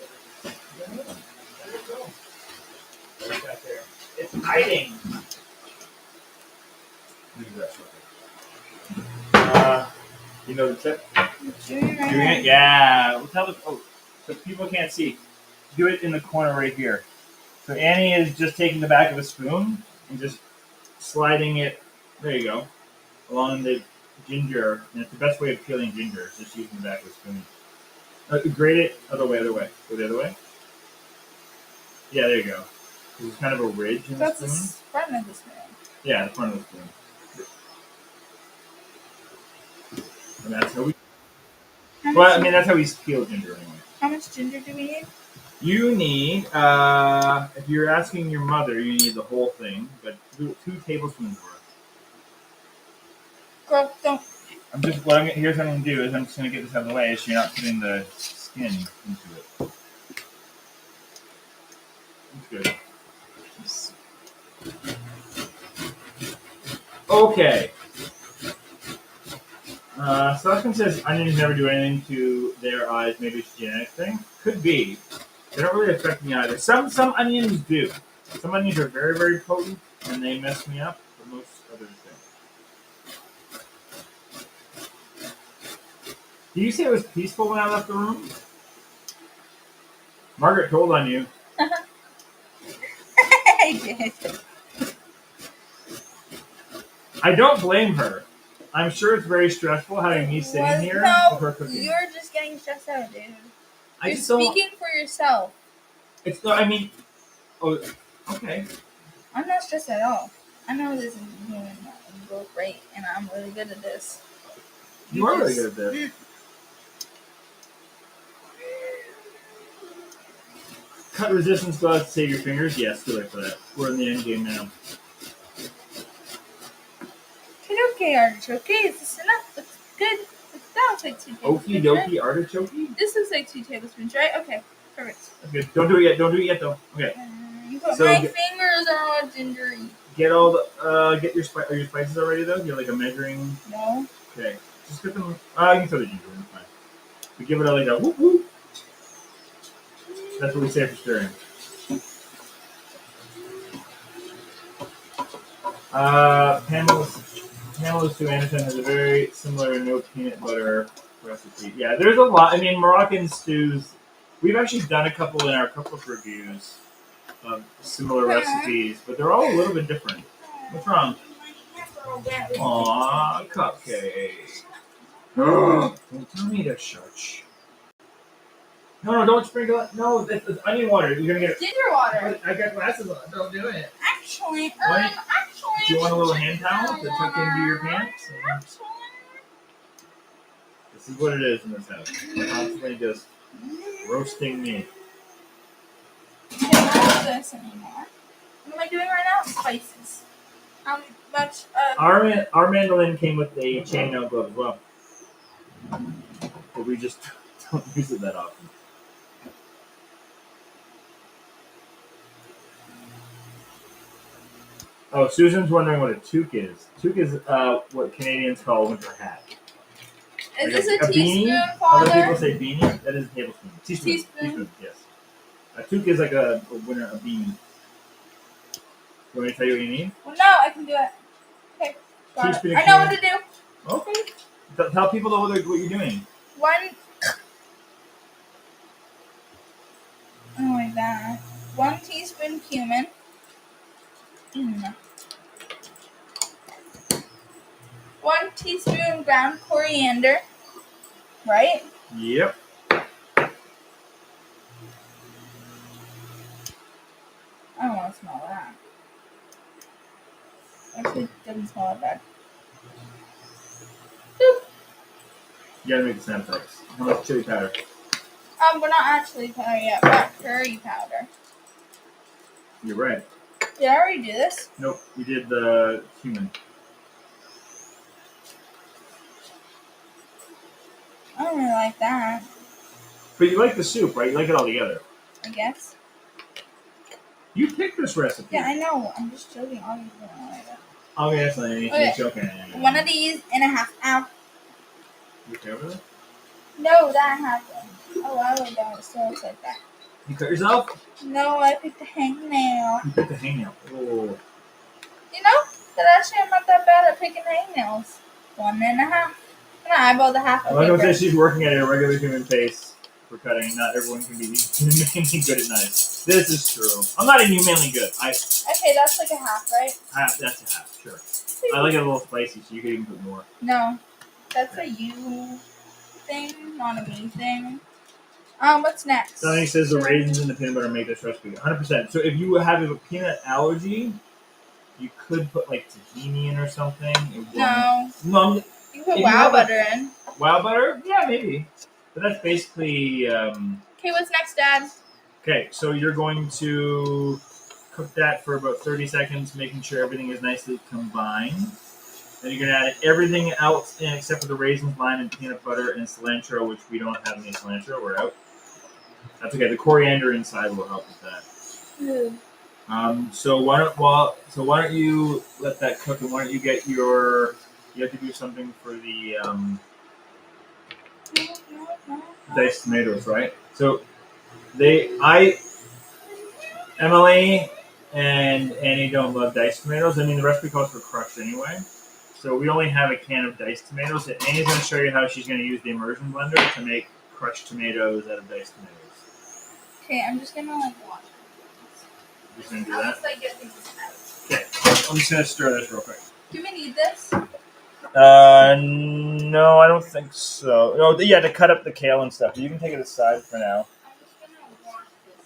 There it go. Where's that there? It's hiding. You know the tip? Doing Doing it? Yeah. We'll tell so people can't see. Do it in the corner right here. So Annie is just taking the back of a spoon and just sliding it. There you go. Along the ginger, and it's the best way of peeling ginger is just using the back of a spoon. Grate it other way. Go the other way. Yeah, there you go. There's kind of a ridge in the spoon. That's the front of the spoon. Yeah, the front of the spoon. And that's how we. Well, I mean, that's how we peel ginger anyway. How much ginger do we need? You need, if you're asking your mother, you need the whole thing, but 2 tablespoons worth. Girl, don't. Here's what I'm going to do is I'm just going to get this out of the way so you're not putting the skin into it. That's good. Okay. Selection says onions never do anything to their eyes. Maybe it's a genetic thing. Could be. They don't really affect me either. Some onions do. Some onions are very, very potent, and they mess me up, but most others don't. Did you say it was peaceful when I left the room? Margaret told on you. I did. I don't blame her. I'm sure it's very stressful having me sitting here with her cooking. You're just getting stressed out, dude. You're You're speaking for yourself. Okay. I'm not stressed at all. I know this is doing go great, and I'm really good at this. You are really good at this. Cut resistance gloves to save your fingers? Yes, too late for that. We're in the end game now. Okay, artichoke. Is this enough? Looks good. That looks like 2 tablespoons. Okie dokie artichoke? This looks like 2 tablespoons, right? Okay, perfect. That's good. Don't do it yet, though. Okay. But my fingers are all gingery. Get all the get your are your spices already though? You're like a measuring. No. Okay. Just get them. You can throw the ginger in. Fine. We give it like a whoop whoop. That's what we say for stirring. Pamela's Sue Anderson has a very similar no peanut butter recipe. Yeah, there's a lot. I mean, Moroccan stews. We've actually done a couple in our cookbook reviews of similar recipes, but they're all a little bit different. What's wrong? Aww, cupcake. Don't tell me to shush. No, don't sprinkle it. No, it's onion water. You're gonna get it. Ginger water. I got glasses on. Don't do it. Actually, do you want a little hand towel to tuck into your pants? This is what it is in this house. Constantly just roasting me. I don't know this anymore. What am I doing right now? Spices. How much? Our mandolin came with a chainmail glove as well, but we just don't use it that often. Oh, Susan's wondering what a toque is. Toque is what Canadians call a winter hat. Is like this a teaspoon, teaspoon, Father? Other people say beanie. That is a tablespoon. Teaspoon. Yes. A toque is like a beanie. You want me to tell you what you need? Well, no, I can do it. Okay. I know what to do. Okay. Tell people what you're doing. Like that. 1 teaspoon cumin. 1 teaspoon ground coriander. Right? Yep. I don't want to smell that. Actually, it doesn't smell that bad. Boop. You gotta make the sound effects. How much chili powder? We're not actually powder yet. We're curry powder. You're right. Did I already do this? Nope. You did the cumin. I don't really like that. But you like the soup, right? You like it all together. I guess. You picked this recipe. Yeah, I know. I'm just joking. Obviously, I don't like that. Okay, that's not anything. Okay. Okay. One of these and a half. Ow. You okay over there? No, that happened. Oh, I would go. So it's like that. You cut yourself? No, I picked the hangnail. You picked the hangnail. Oh. You know, that actually I'm not that bad at picking hangnails. 1.5. I'm gonna eyeball the half. I'm not gonna say she's working at a regular human pace for cutting. Not everyone can be humanly good at knives. This is true. I'm not inhumanly good. Okay, that's like a half, right? That's a half, sure. I like it a little spicy, so you could even put more. No, that's a you thing, not a me thing. What's next? Sonny says the raisins and the peanut butter make this recipe 100%. So if you have a peanut allergy, you could put like tahini in or something. No. No. You can put wow butter in. Wow butter? Yeah, maybe. But that's basically. Okay, what's next, Dad? Okay, so you're going to cook that for about 30 seconds, making sure everything is nicely combined. Then you're going to add everything else in except for the raisins, lime, and peanut butter and cilantro, which we don't have any cilantro. We're out. That's okay. The coriander inside will help with that. So why don't you let that cook, and why don't you get your. You have to do something for the diced tomatoes, right? So Emily and Annie don't love diced tomatoes. I mean, the recipe calls for crushed anyway. So we only have a can of diced tomatoes. And Annie's going to show you how she's going to use the immersion blender to make crushed tomatoes out of diced tomatoes. Okay, I'm just going to like wash You're just going to do I'll that? just like get things out. Okay. I'm just going to stir this real quick. Do we need this? No, I don't think so. No, yeah, to cut up the kale and stuff. You can take it aside for now. I'm just going to wash this.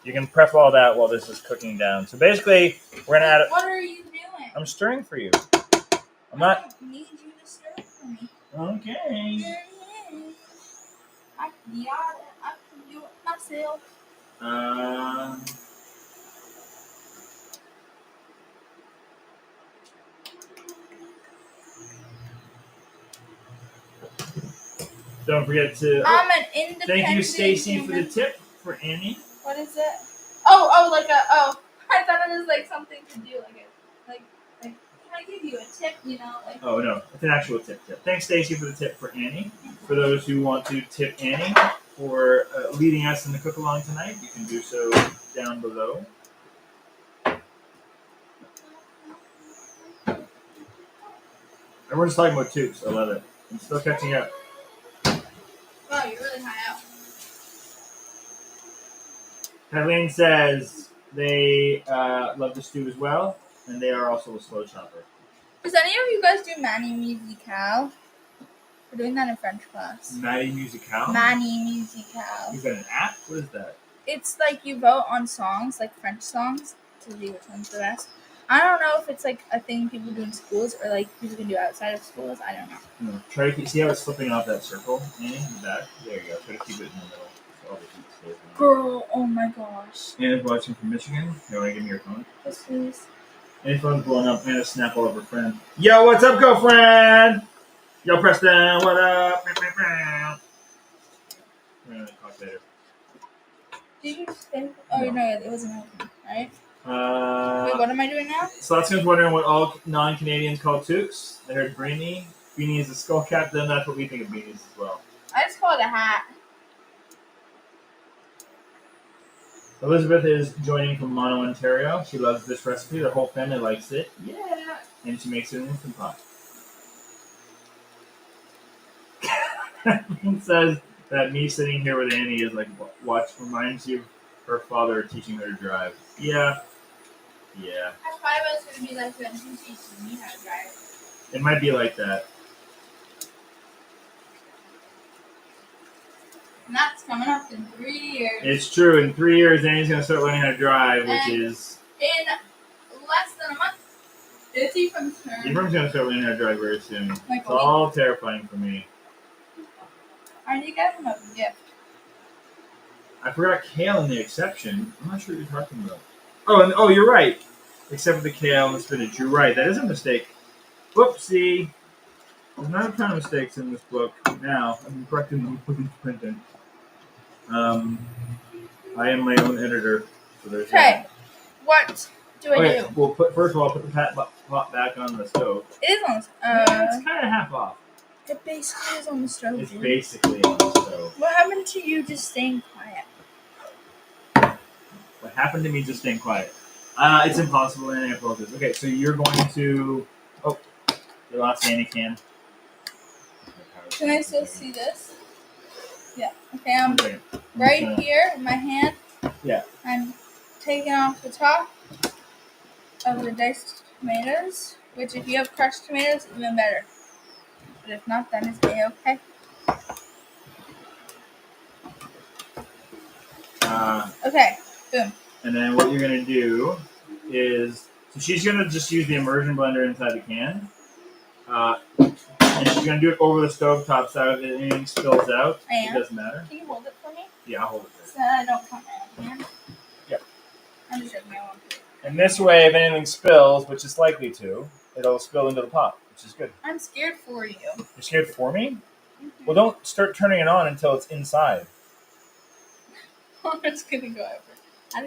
You can prep all that while this is cooking down. So basically, we're going to add it. What are you doing? I'm stirring for you. I'm I not. don't need you to stir for me. Okay. I can do it myself. Don't forget to. I'm an independent. Thank you, Stacy, for human. the tip for Annie. What is it? Oh, like a I thought it was like something to do like can I give you a tip? You know, like. Oh no, it's an actual tip. Thanks, Stacy, for the tip for Annie. For those who want to tip Annie for leading us in the cook along tonight, you can do so down below. Everyone's talking about tubes. I love it. I'm still catching up. Wow, you're really high up. Kathleen says they love the stew as well, and they are also a slow chopper. Does any of you guys do Mani Musical? We're doing that in French class. Mani Musical? Mani Musical. Is that an app? What is that? It's like you vote on songs, like French songs, to see which one's the best. I don't know if it's like a thing people do in schools or like people can do outside of schools. I don't know. No. Try to see how it's slipping off that circle, Annie, in the back. There you go. Try to keep it in the middle. So all the heat stays in. Girl, oh my gosh. Anna's watching from Michigan. You want to give me your phone? Yes, please. Annie's phone's blowing up. Anna snap all of her friend. Yo, what's up, girlfriend? Yo, Preston, what up? We're gonna talk later. Did you say? Oh, No. no, it wasn't helping, right? Uh, Wait, what am I doing now? Slotskin's wondering what all non-Canadians call toques. They heard beanie. Beanie is a skull cap. Then that's what we think of beanies as well. I just call it a hat. Elizabeth is joining from Mono, Ontario. She loves this recipe. The whole family likes it. Yeah. And she makes it in an Instant Pot. Kathleen says that me sitting here with Annie is like reminds you of her father teaching her to drive. Yeah. Yeah. I thought it was going to be like when she teaches me how to drive. It might be like that. And that's coming up in 3 years. It's true. In 3 years, Annie's going to start learning how to drive, which And is... in less than a month, it's Ephraim's turn. Ephraim's going to start learning how to drive very soon. Like It's all terrifying for me. I need to get him a gift. I forgot kale in the exception. I'm not sure what you're talking about. Oh, you're right. Except for the kale and the spinach. You're right. That is a mistake. Whoopsie. There's not a ton of mistakes in this book. Now, I'm correcting them with printing. I am my own editor, so there's Okay. What do I do? Well, first of all, put the pot back on the stove. It is on the It's kind of half off. It basically is on the stove. It's dude. basically on the stove. What happened to you just staying quiet? What happened to me just staying quiet? It's impossible, and I apologize. Okay, so you're going to... Oh, the last Annie can. Can I still see this? Yeah. Okay, I'm Okay. right here in my hand. Yeah. I'm taking off the top of the diced tomatoes, which if you have crushed tomatoes, even better. But if not, then it's A-okay. Okay, boom. And then what you're going to do is... So she's going to just use the immersion blender inside the can. And she's going to do it over the stove top so if anything spills out. I am. It doesn't matter. Can you hold it for me? Yeah, I'll hold it there. So that I don't cut my own hand. Yep. I'm just joking, I won't. And this way, if anything spills, which is likely to, it'll spill into the pot, which is good. I'm scared for you. You're scared for me? Mm-hmm. Well, don't start turning it on until it's inside. It's gonna go over.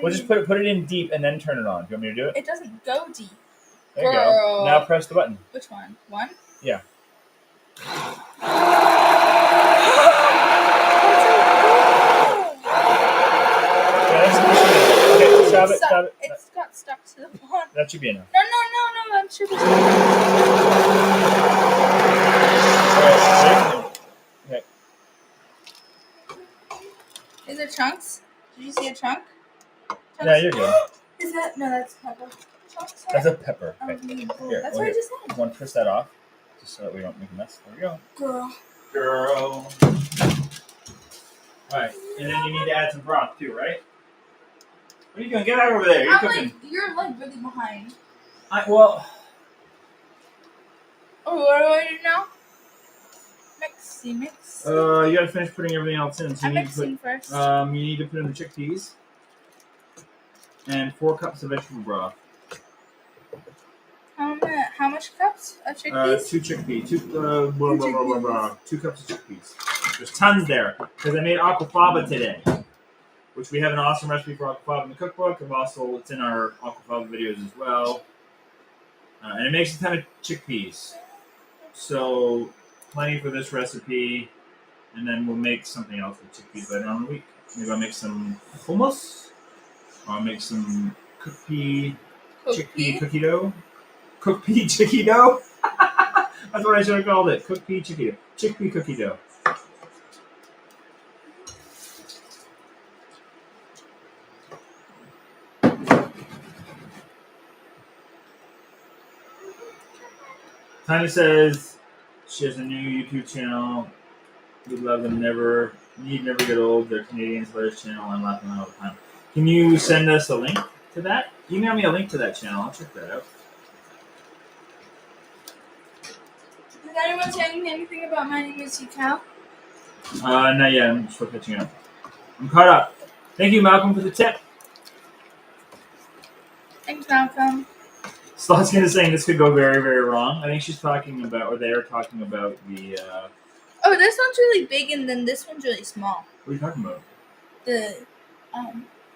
Well, just put it in deep and then turn it on. Do you want me to do it? It doesn't go deep. There you go. Now press the button. Which one? One? Yeah. Okay, stop it, stop it. It's got stuck to the bottom. That should be enough. No, I'm sure there's Okay. Is there chunks? Did you see a chunk? Chunks? Yeah, you're good. Is that? No, that's pepper. Chunks? That's a pepper. Oh, Okay. cool. Here, That's what I just said. Want to twist that off? Just so that we don't make a mess. There we go. Girl. Alright, and then you need to add some broth too, right? What are you doing? Get out over there. You're cooking. You're like really behind. Well... Oh, what do I do now? Mix. You gotta finish putting everything else in. So I'm you need to mixing first. you need to put in the chickpeas. And 4 cups of vegetable broth. How much cups of chickpeas? 2 chickpeas. 2 cups of chickpeas. There's tons there. Because I made aquafaba today. Which we have an awesome recipe for aquafaba in the cookbook. And also, it's in our aquafaba videos as well. And it makes a ton of chickpeas. So, plenty for this recipe. And then we'll make something else with chickpeas later on in the week. Maybe I'll make some hummus. Or I'll make some chickpea cookie dough. Chickpea cookie dough? That's what I should have called it. Chickpea cookie dough. Chickpea cookie dough. Tanya says she has a new YouTube channel. We love them, never get old. They're Canadians, Blair's channel. I'm laughing all the time. Can you send us a link to that? Email me a link to that channel. I'll check that out. Did anyone say anything about my name is Cal? Not yet. I'm still catching up. I'm caught up. Thank you, Malcolm, for the tip. Thanks, Malcolm. Slot's gonna say this could go very, very wrong. I think she's talking about, or they are talking about the. Oh, this one's really big, and then this one's really small. What are you talking about? The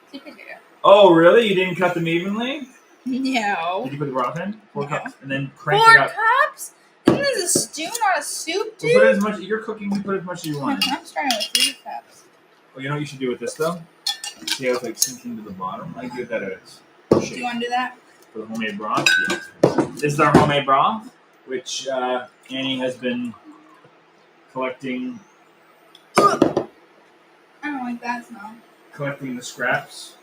sweet potato. Oh, really? You didn't cut them evenly? No. Did you put the broth in? 4 No. cups, and then crank 4 it up. cups? This is a stew, not a soup, dude. Well, put as much. You're cooking. You put as much as you want. I'm starting with 3 cups. Well, you know what you should do with this though? See how it's like sinking to the bottom? I give that a shake. Do you want to do that? For the homemade broth? Yes. This is our homemade broth, which Annie has been collecting. I don't like that smell. Collecting the scraps.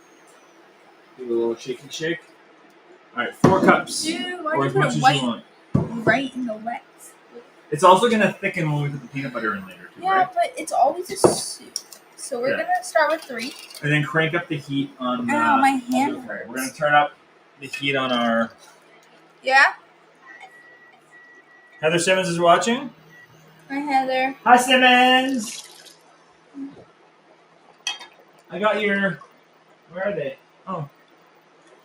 Do a little shaky shake. Alright, 4 cups. Dude, why Or do as you much put as white you want. right in the wet? It's also going to thicken when we put the peanut butter in later, too, Yeah, right? but it's always a soup. So we're going to start with 3. And then crank up the heat on. Ow, my hand hurts. We're going to turn up the heat on our. Yeah? Heather Simmons is watching. Hi, Heather. Hi, Simmons! I got your. Where are they? Oh.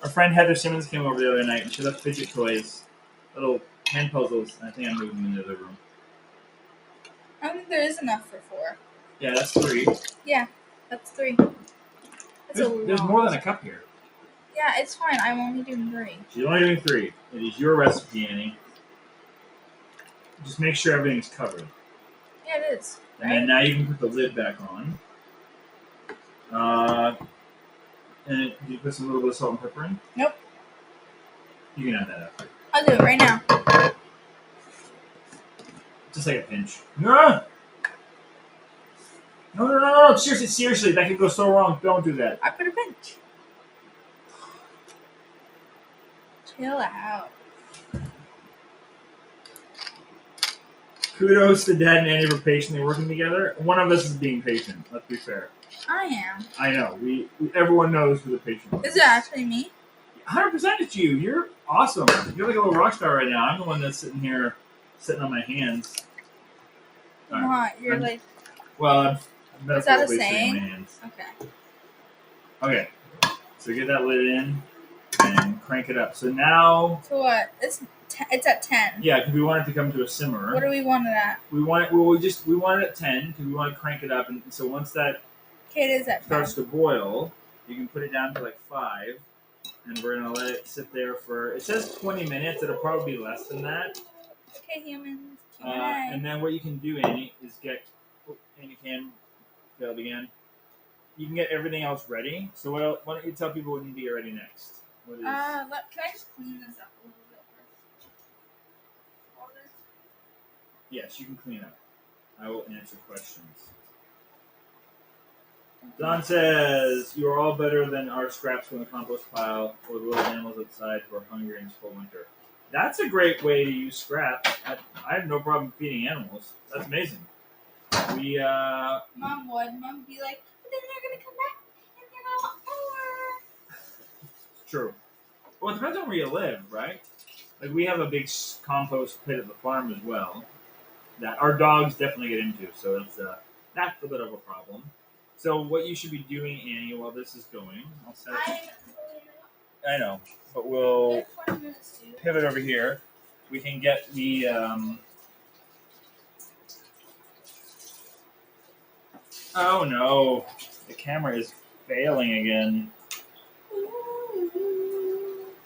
Our friend Heather Simmons came over the other night and she left fidget toys, little hand puzzles. I think I moved them into the room. I don't think there is enough for 4. Yeah, that's 3. That's 3. That's There's more than a cup here. Yeah, it's fine. I'm only doing 3. She's only doing 3. It is your recipe, Annie. Just make sure everything's covered. Yeah, it is. And then now you can put the lid back on. And do you put some little bit of salt and pepper in? Nope. You can add that after. I'll do it right now. Just like a pinch. No! No. Seriously, that could go so wrong. Don't do that. I put a pinch. Chill out. Kudos to Dad and Annie for patiently working together. One of us is being patient. Let's be fair. I am. I know. Everyone knows who the patient is. Is it actually me? 100% it's you. You're awesome. You're like a little rock star right now. I'm the one that's sitting on my hands. All right. What? You're like. Well, I'm Is that a metaphorically sitting on my saying? hands. Okay. Okay. So get that lid in and crank it up. So now. So what? It's at 10. Yeah, because we want it to come to a simmer. What do we want it at? We want it. Well, we want it at 10 because we want to crank it up, and so once that Okay, it is at 10. starts to boil, you can put it down to like 5, and we're gonna let it sit there for. It says 20 minutes. It'll probably be less than that. Okay, humans. And then what you can do, Annie, is get. Annie can failed again. You can get everything else ready. So why don't you tell people what need to get ready next? What is? Can I just clean this up a little bit first? Yes, you can clean up. I will answer questions. Don says, you are all better than our scraps from the compost pile or the little animals outside who are hungry in this cold winter. That's a great way to use scraps. I have no problem feeding animals. That's amazing. Mom would. Mom would be like, but then they're going to come back and they're going to want more. True. Well, it depends on where you live, right? Like, we have a big compost pit at the farm as well that our dogs definitely get into, so that's a bit of a problem. So what you should be doing, Annie, while this is going, I'll set it. I know, but we'll pivot over here. We can get the oh no, the camera is failing again.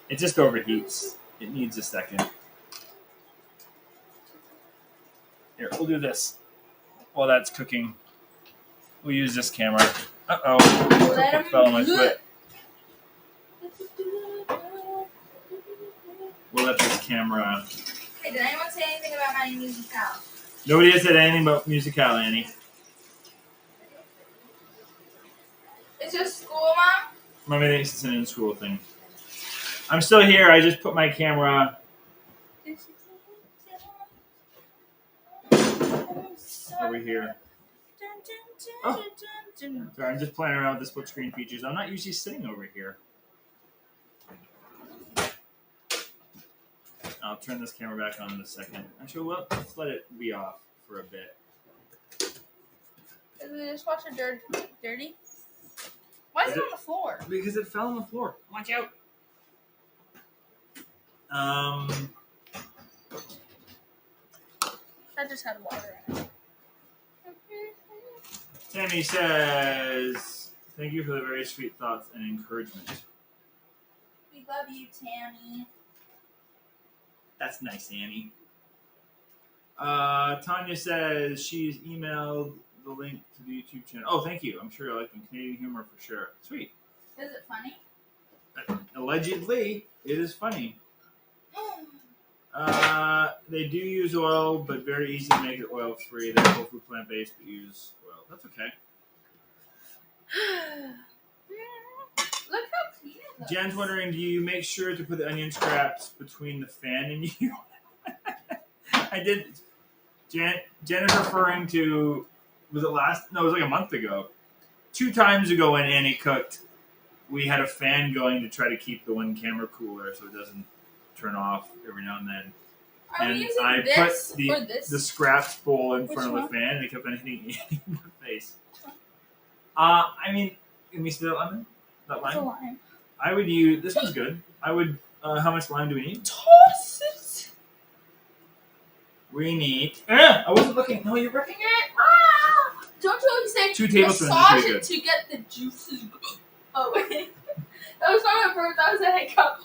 It just overheats. It needs a second. Here, we'll do this while that's cooking. We'll use this camera. Uh-oh. It fell on my foot. We'll let this camera... Hey, did anyone say anything about my musical? Nobody has said anything about musical, Annie. It's just school, Mom? Mommy thinks it's an in-school thing. I'm still here. I just put my camera... over here. Oh. Sorry, I'm just playing around with the split screen features. I'm not usually sitting over here. I'll turn this camera back on in a second. Actually, well, let's let it be off for a bit. Is the dishwasher dirty? Why is it on the floor? Because it fell on the floor. Watch out. That just had water in it. Tammy says, thank you for the very sweet thoughts and encouragement. We love you, Tammy. That's nice, Annie. Tanya says she's emailed the link to the YouTube channel. Oh, thank you. I'm sure you're liking Canadian humor for sure. Sweet. Is it funny? Allegedly, it is funny. They do use oil, but very easy to make it oil-free. They're tofu plant-based, but use oil. That's okay. Look how clean it looks. Jen's wondering, do you make sure to put the onion scraps between the fan and you? I did. Jen is referring to, was it last? No, it was like a month ago. 2 times ago when Annie cooked, we had a fan going to try to keep the one camera cooler so it doesn't turn off every now and then. Are we And using I this put or this? the scraps bowl in Which front of one? the fan and it kept on hitting Annie in the face. I mean, can we see that lemon? That It's a lime? lime. I would use, this one's good. I would, how much lime do we need? Toss it. we need. I wasn't looking. No, you're looking at. Don't you always say 2 tablespoons is massage pretty it to get the juices? Oh wait, that was not a burp. That was a hiccup.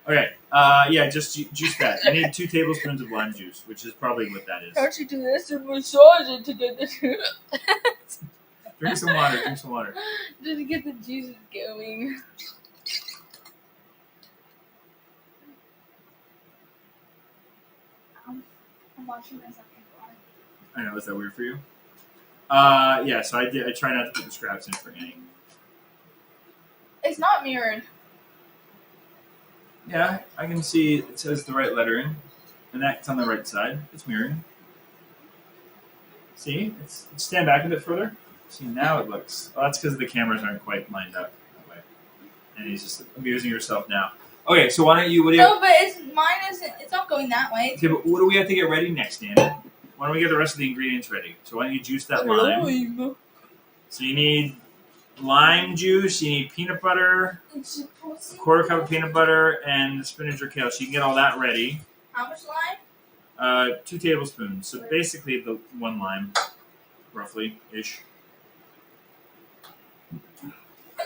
Okay. Yeah, just juice that. You need 2 tablespoons of lime juice, which is probably what that is. Don't you do this and massage it to get the juice? Drink some water. Drink some water. Just to get the juices going. I'm washing myself in water. I know. Is that weird for you? Yeah. So I try not to put the scraps in for Annie. It's not mirrored. Yeah, I can see it says the right lettering, and that's on the right side. It's mirroring. See? It's stand back a bit further. See, now it looks. Oh, that's because the cameras aren't quite lined up that way. And he's just amusing yourself now. Okay, so why don't you? What do you? No, but mine isn't. It's not going that way. Okay, but what do we have to get ready next, Danny? Why don't we get the rest of the ingredients ready? So why don't you juice that lime? So you need lime juice. You need peanut butter. A quarter cup of peanut butter and spinach or kale. So you can get all that ready. How much lime? 2 tablespoons. So basically the 1 lime, roughly ish.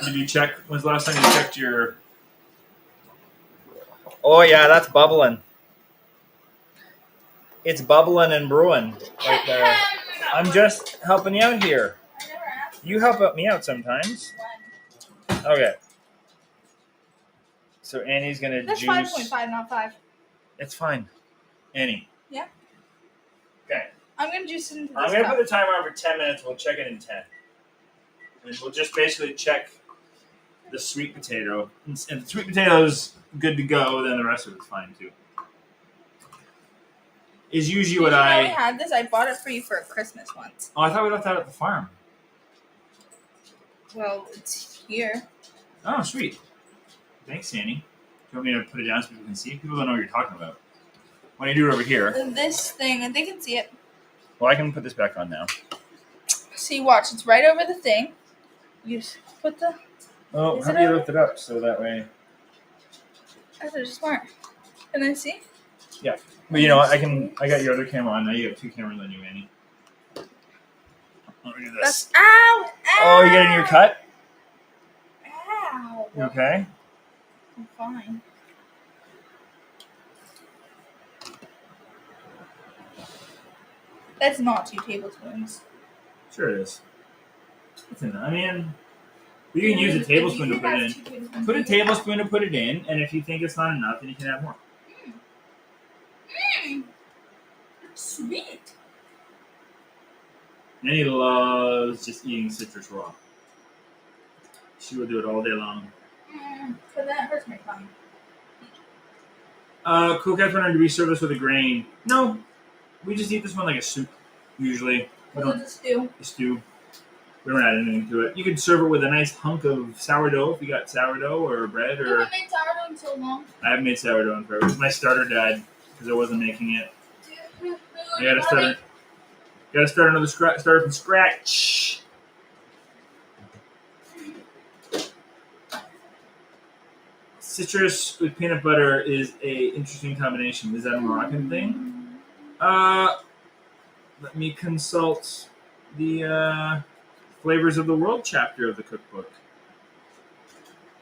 Did you check? When's the last time you checked your? Oh yeah, that's bubbling. It's bubbling and brewing right there. I'm just helping you out here. I never asked. You help me out sometimes. When. Okay. So Annie's gonna That's juice. 5.5, not 5. It's fine. Annie. Yeah. Okay. I'm gonna juice it into this I'm gonna cup. put the timer on for 10 minutes. We'll check it in 10. And we'll just basically check the sweet potato. And if the sweet potato is good to go, then the rest of it's fine too. Is usually what Did you know I. we had this? I bought it for you for Christmas once. Oh, I thought we left that at the farm. Well, it's here. Oh, sweet. Thanks, Annie. Do you want me to put it down so people can see? People don't know what you're talking about. Why don't you do it over here? This thing, and they can see it. Well, I can put this back on now. See, watch. It's right over the thing. You just put the. Oh, Is how it do you over? lift it up so that way? That's just smart. Can I see? But you know what? I got your other camera on now. You have 2 cameras on you, Annie. Let me do this. That's ow! Ow! Oh, you getting your cut? Ow! You okay? I'm fine. That's not 2 tablespoons. Sure it is. It's in. I mean, you can use a tablespoon to put it in. Put a tablespoon to put it in, and if you think it's not enough, then you can add more. Sweet. Annie loves just eating citrus raw. She will do it all day long. But that hurts my tongue. Cool Cat's wondering, do we serve this with a grain? No. We just eat this one like a soup, usually. We We'll don't just do. a stew. We don't add anything to it. You could serve it with a nice hunk of sourdough if you got sourdough or bread. I Or haven't made sourdough in so long. I haven't made sourdough in forever. My starter died because I wasn't making it. I gotta start another start from scratch. Citrus with peanut butter is a interesting combination. Is that a Moroccan thing? Let me consult the Flavors of the World chapter of the cookbook.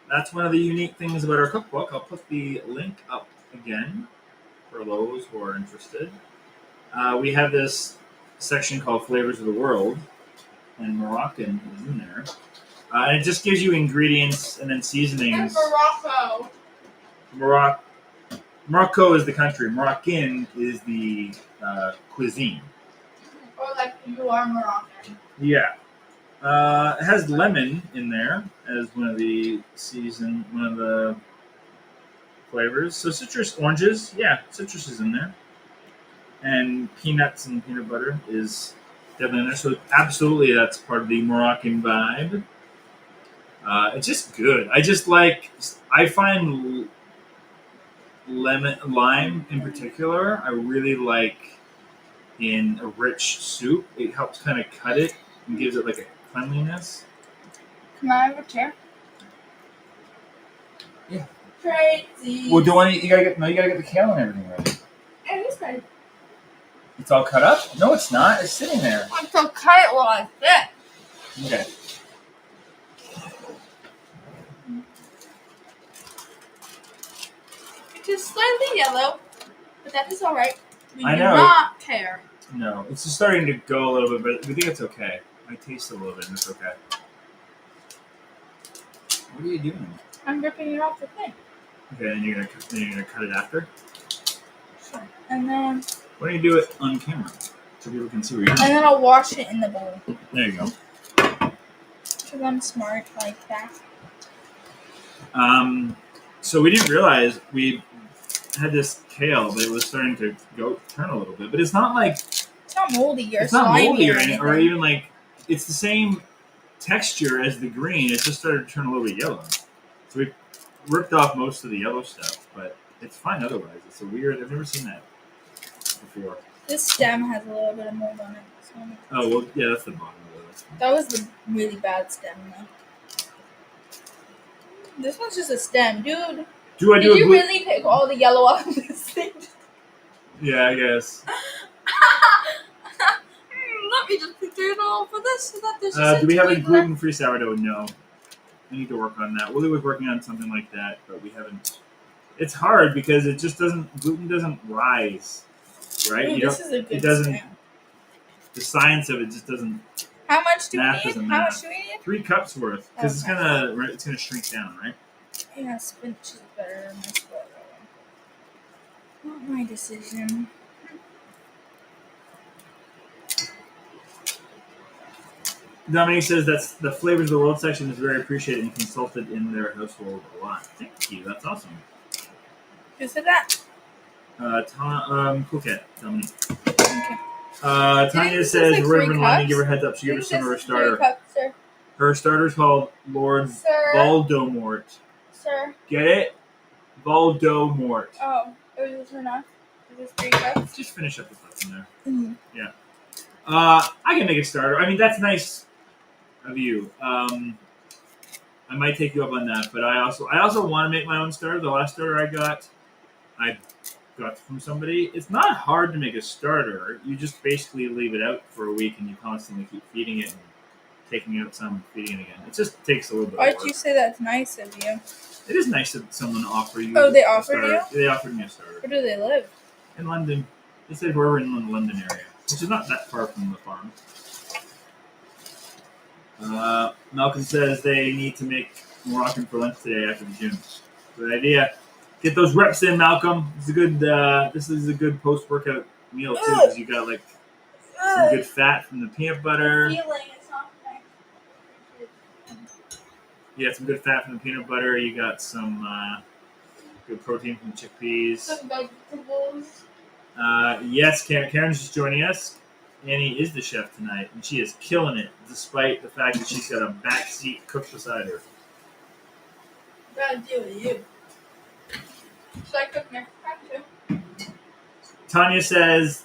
That's one of the unique things about our cookbook. I'll put the link up again for those who are interested. We have this section called Flavors of the World, and Moroccan is in there. And it just gives you ingredients and then And seasonings. Morocco. Morocco is the country. Moroccan is the cuisine. Or like you are Moroccan. Yeah. It has lemon in there as one of the flavors. So citrus, oranges, yeah, citrus is in there. And peanuts and peanut butter is definitely in there. So absolutely that's part of the Moroccan vibe. It's just good. I find lime in particular, I really like in a rich soup. It helps kind of cut it and gives it like a cleanliness. Can I have a chair? Yeah. Crazy. Well, you gotta get the kale and everything ready. And this guy. It's all cut up? No, it's not. It's sitting there. I'm so cut it while I sit. Okay. Just slightly yellow, but that is alright. We I do know. not care. No, it's just starting to go a little bit, but we think it's okay. I taste it a little bit, and it's okay. What are you doing? I'm ripping it off the thing. Okay, and you're gonna cut it after. Sure. And then Why don't you do it on camera so people can see what you're doing? and then I'll wash it in the bowl. There you go. Because I'm smart like that. So we didn't realize we had this kale, but it was starting to turn a little bit. But it's not like It's not moldy or it's not slimy moldy or or anything. even like it's the same texture as the green. It just started to turn a little bit yellow. So we ripped off most of the yellow stuff, but it's fine otherwise. It's a weird. I've never seen that before. This stem has a little bit of mold on it. So Oh well, yeah, that's the bottom of it. that was the really bad stem though. This one's just a stem, dude. Do I do Did a you glue? really pick all the yellow off this thing? Yeah, I guess. Let me just picture it all for this so that there's Do we have a gluten-free sourdough? No. I need to work on that. Willie was working on something like that, but we haven't. It's hard because it just doesn't. Gluten doesn't rise, right? Ooh, this is a good it doesn't. stem. The science of it just doesn't. How much do we Math need? doesn't How math. much do we need? 3 cups worth because Okay. it's gonna shrink down, right? Yeah, spinach is better than my spoiled one. Not my decision. Dominique says that's the flavors of the world section is very appreciated and consulted in their household a lot. Thank you. That's awesome. Who said that? Coquette, Dominique. Okay. Tanya this is says, like we're 3 in London, cups? give her a heads up. She gave her This some of her is 3 starter. cups, sir. Her starter's called Lord Sir. Voldemort. Sir. Get it? Voldemort. Oh, is this enough? Is this 3 cups? Just finish up the stuff in there. Mm. I can make a starter. I mean, that's nice of you. I might take you up on that, but I also want to make my own starter. The last starter I got from somebody. It's not hard to make a starter. You just basically leave it out for a week and you constantly keep feeding it and taking out some, feeding it again. It just takes a little bit Why of did work. you say that's nice of you? It is nice that someone offer you. Oh, they a offered starter. They offered me a starter Where do they live? in London. They said we're in the London area, which is not that far from the farm. Malcolm says they need to make Moroccan for lunch today after the gym. Good idea. Get those reps in, Malcolm. This is a good post-workout meal too, because you got like some good fat from the peanut butter. Feeling it's not nice. You got some good fat from the peanut butter. You got some good protein from the chickpeas. Some vegetables. Yes, Karen's just joining us. Annie is the chef tonight, and she is killing it, despite the fact that she's got a backseat cook beside her. Gotta deal with you. Should I cook next time too? Tanya says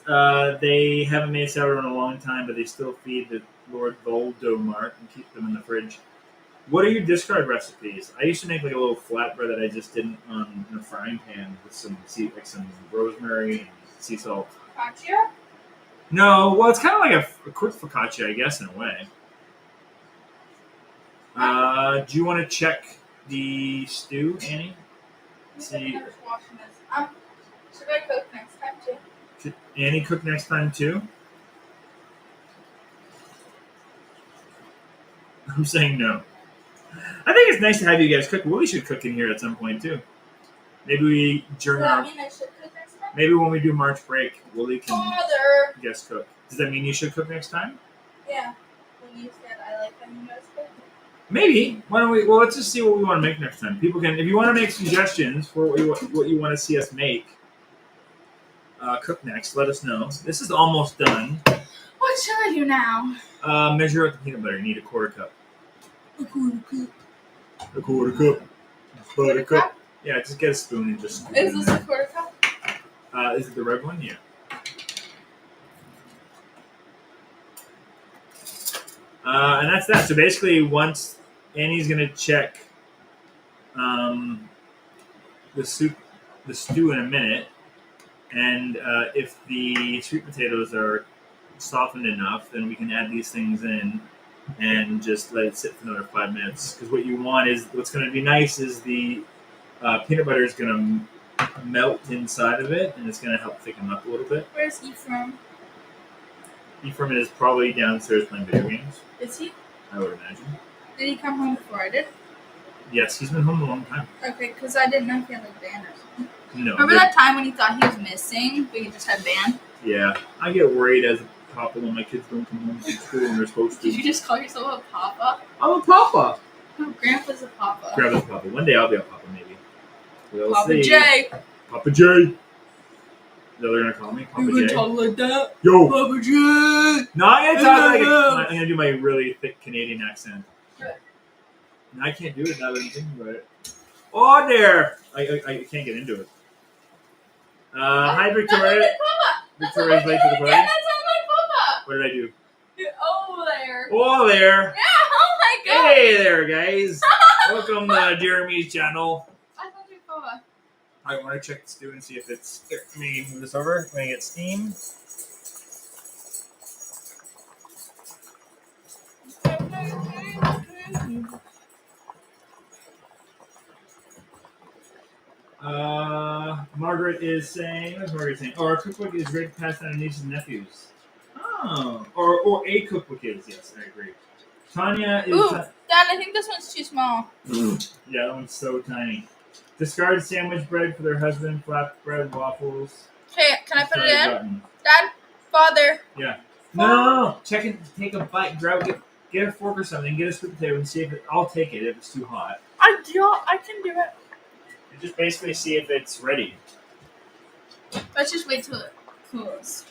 they haven't made sourdough in a long time, but they still feed the Lord Voldemort and keep them in the fridge. What are your discard recipes? I used to make like a little flatbread that I just did in a frying pan with some rosemary and sea salt. Focaccia? No, well, it's kind of like a quick focaccia, I guess, in a way. Do you want to check the stew, Annie? See, I'm just washing this. Should I cook next time too? should Annie cook next time too? I'm saying no. I think it's nice to have you guys cook. Willie should cook in here at some point too. Maybe we Does during that our mean I should cook next time? maybe when we do March break, Willie can Father! guest cook. Does that mean you should cook next time? Yeah. When you said I like when you guys cook. Maybe. Why don't we? Well, let's just see what we want to make next time. People can, if you want to make suggestions for what you want to see us make, cook next. Let us know. This is almost done. What should I do now? Measure out the peanut butter. You need a quarter cup. A quarter cup. A quarter cup. Quarter cup. Yeah, just get a spoon and just. scoop it Is in this there. a quarter cup? Is it the red one? Yeah. And that's that. So basically, once Annie's gonna check the stew in a minute, And if the sweet potatoes are softened enough, then we can add these things in and just let it sit for another 5 minutes. Because what you want is, what's going to be nice is the peanut butter is going to melt inside of it, and it's going to help thicken up a little bit. Where's Ephraim? Ephraim is probably downstairs playing video games. Is he? I would imagine. Did he come home before I did? Yes, he's been home a long time. Okay, because I didn't know if he had like band or something. No. Remember that time when he thought he was missing, but he just had band? Yeah, I get worried as a papa when my kids don't come home from school and they're supposed to. Did you just call yourself a papa? I'm a papa. No, Grandpa's a papa. Grandpa's a papa. One day I'll be a papa, maybe. We'll Papa see. J. Papa J. Is that what they're gonna call me? Papa You J. talk like that? Yo. Papa J. No, I'm gonna talk like I'm gonna do my really thick Canadian accent. Good. I can't do it now that I'm thinking about it. Oh, there! I can't get into it. Hi, Victoria. That's Papa. Victoria's late to the party. Yeah, that sounds like Papa. What did I do? Oh, there. Oh, there. Yeah, oh my god. Hey there, guys. Welcome to Jeremy's channel. I thought you were Papa. I want to check the stew and see if it's. Here, let me move this over. Let me get steam. Margaret is saying. What's Margaret saying? Oh, our cookbook is great to pass down to nieces and nephews. Oh, or a cookbook is. Yes, I agree. Tanya is. Ooh, Dad, I think this one's too small. Yeah, that one's so tiny. Discard sandwich bread for their husband. Flatbread waffles. Okay, can I put it in? Button. Dad, Father. Yeah. No. Check and take a bite. Get a fork or something. Get a sweet potato and see if it. I'll take it if it's too hot. I can do it. And just basically see if it's ready. Let's just wait till it cools.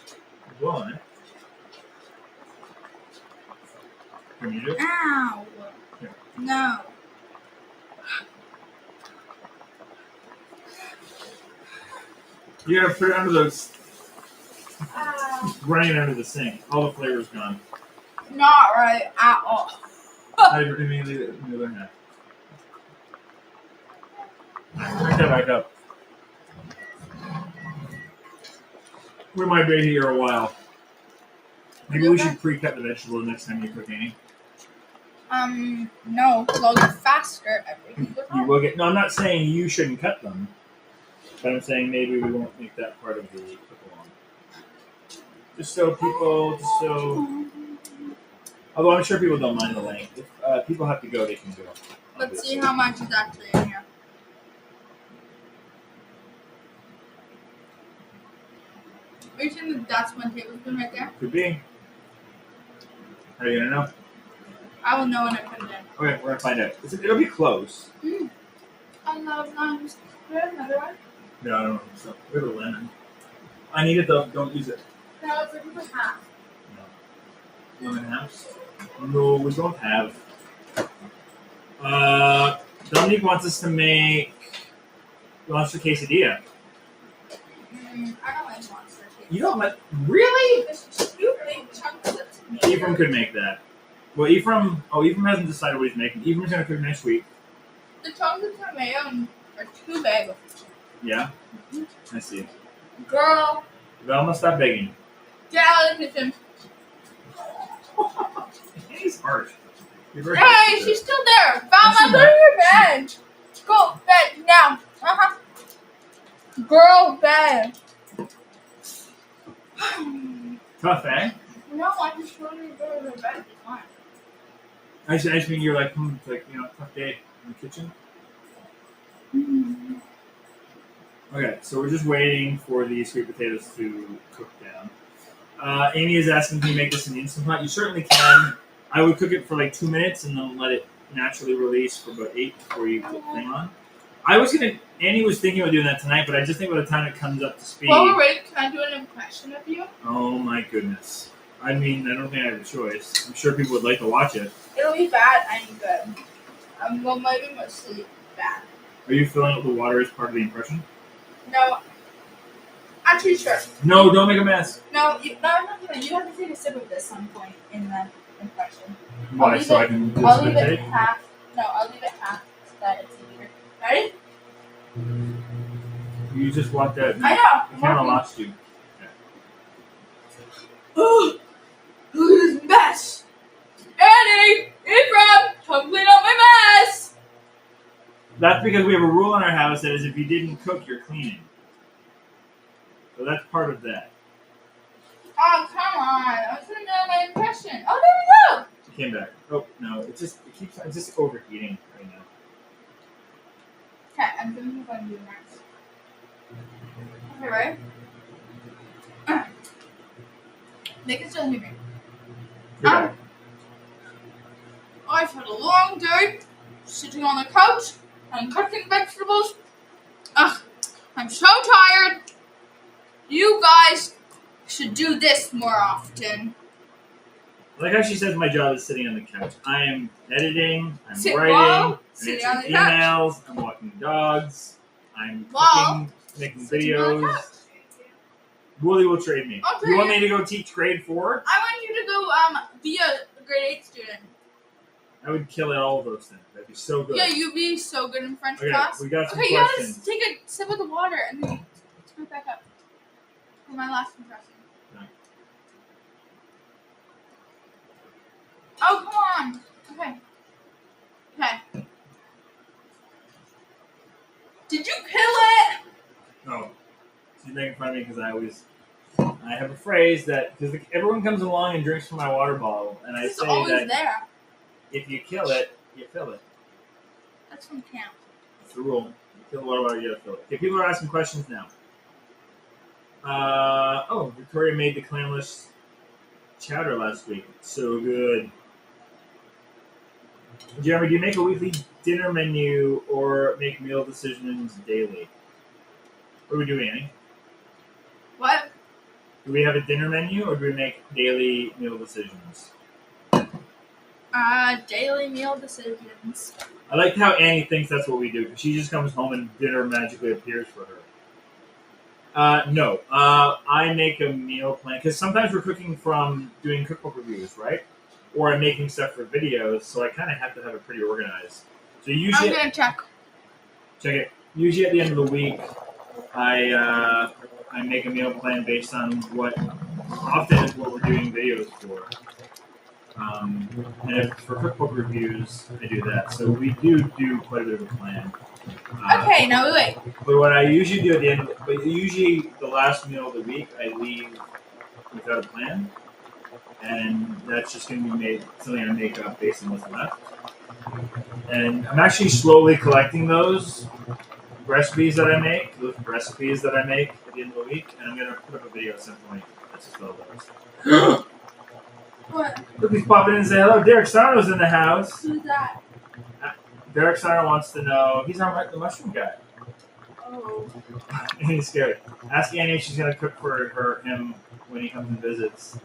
Go on. Can you do it? Ow. Here. No. You gotta put it under those. Ow. Running under the sink. All the flavor's gone. Not right at all. I didn't mean to leave it in the other half. Bring that back up. We might be here a while. Maybe we should pre-cut the vegetables next time you cook, Annie. No, because I'll get faster every week. You will get. No, I'm not saying you shouldn't cut them, but I'm saying maybe we won't make that part of the cook-along. Just so. Although I'm sure people don't mind the length. If people have to go, they can go. Let's see how much is actually in here. Are you saying that that's 1 tablespoon right there? Could be. How are you gonna know? I will know when I put it in. Okay, we're gonna find out. It'll be close. I love limes. Do I have another one? No, I don't think so. We have a lemon. I need it though. Don't use it. No, it's like a half. No. Lemon halves? No, we don't have. Dominique wants us to make lobster quesadilla. I don't like monster cake. You don't like? Really? There's two big chunks of tomato. Ephraim could make that. Well, Ephraim hasn't decided what he's making. Ephraim's gonna cook next week. The chunks of tomato are too big. Yeah? I see. Girl, Velma, stop begging. get out of the kitchen. He's harsh. You're very Hey, harsh. she's still there. Velma, go to your bed. Go bed now. Girl, bed. Tough, eh? No, I just want to go to the bed. It's fine. I just mean you're like, it's like, tough day in the kitchen. Okay, so we're just waiting for the sweet potatoes to cook down. Amy is asking, can you make this in the Instant Pot? You certainly can. I would cook it for like 2 minutes and then let it naturally release for about 8 before you put the thing on. Annie was thinking about doing that tonight, but I just think by the time it comes up to speed. While we're waiting, can I do an impression of you? Oh my goodness. I mean, I don't think I have a choice. I'm sure people would like to watch it. It'll be bad and good. Well, maybe mostly bad. Are you filling up the water as part of the impression? No. I'm too sure. No, don't make a mess. No, you have to take a sip of this some point in the impression. Why? leave So it- I can do I'll some leave it take? half. No, I'll leave it half so that it's easier. Ready? You just walked out. I know. The camera lost you. Oh, look at this mess. Annie, Ephraim, come clean up my mess. That's because we have a rule in our house that is if you didn't cook, you're cleaning. So that's part of that. Oh, come on. I was going to know my impression. Oh, there we go. It came back. Oh, no. It's just overheating right now. Okay, I'm going to go and do next. Okay, right? Make it still hear me. You're back. I've had a long day sitting on the couch and cooking vegetables. Ugh, I'm so tired. You guys should do this more often. I like how she says my job is sitting on the couch. I am editing, I'm Sit writing, while I'm sitting on answering the couch. emails, I'm walking dogs, I'm While cooking, making sitting on the videos. couch. Willie will trade me. I'll trade You want you. me to go teach grade 4? I want you to go be a grade 8 student. I would kill at all of those things. That'd be so good. Yeah, you'd be so good in French Okay, class. we got some Okay, you gotta questions. take a sip of the water and then screw it back up. For my last impression. No. Oh, come on. Okay. Okay. Did you kill it? No. She's making fun of me because I have a phrase that, because everyone comes along and drinks from my water bottle, and I It's say always that there. if you kill it, you fill it. That's from camp. That's the rule. You kill the water bottle, you gotta fill it. Okay, people are asking questions now. Victoria made the clamless chowder last week. So good. Jeremy, do you make a weekly dinner menu or make meal decisions daily? What are we doing, Annie? What? Do we have a dinner menu or do we make daily meal decisions? Daily meal decisions. I like how Annie thinks that's what we do because she just comes home and dinner magically appears for her. No. I make a meal plan because sometimes we're cooking from doing cookbook reviews, right? Or I'm making stuff for videos, so I kind of have to have it pretty organized. So usually, I'm gonna check. check it. Usually at the end of the week, I make a meal plan based on what often is what we're doing videos for. And if for cookbook reviews, I do that. So we do quite a bit of a plan. Okay, now wait. But what I usually do at the end, usually the last meal of the week, I leave without a plan, and that's just going to be something I make up based on what's left. And I'm actually slowly collecting those recipes that I make at the end of the week, and I'm going to put up a video at some point. That's just all those. What? Look, he's popping in and saying, hello, Derek Sarno's in the house. Who's that? Derek Sarno wants to know, he's the mushroom guy. Oh. He's scary. Ask Annie if she's going to cook for him when he comes and visits.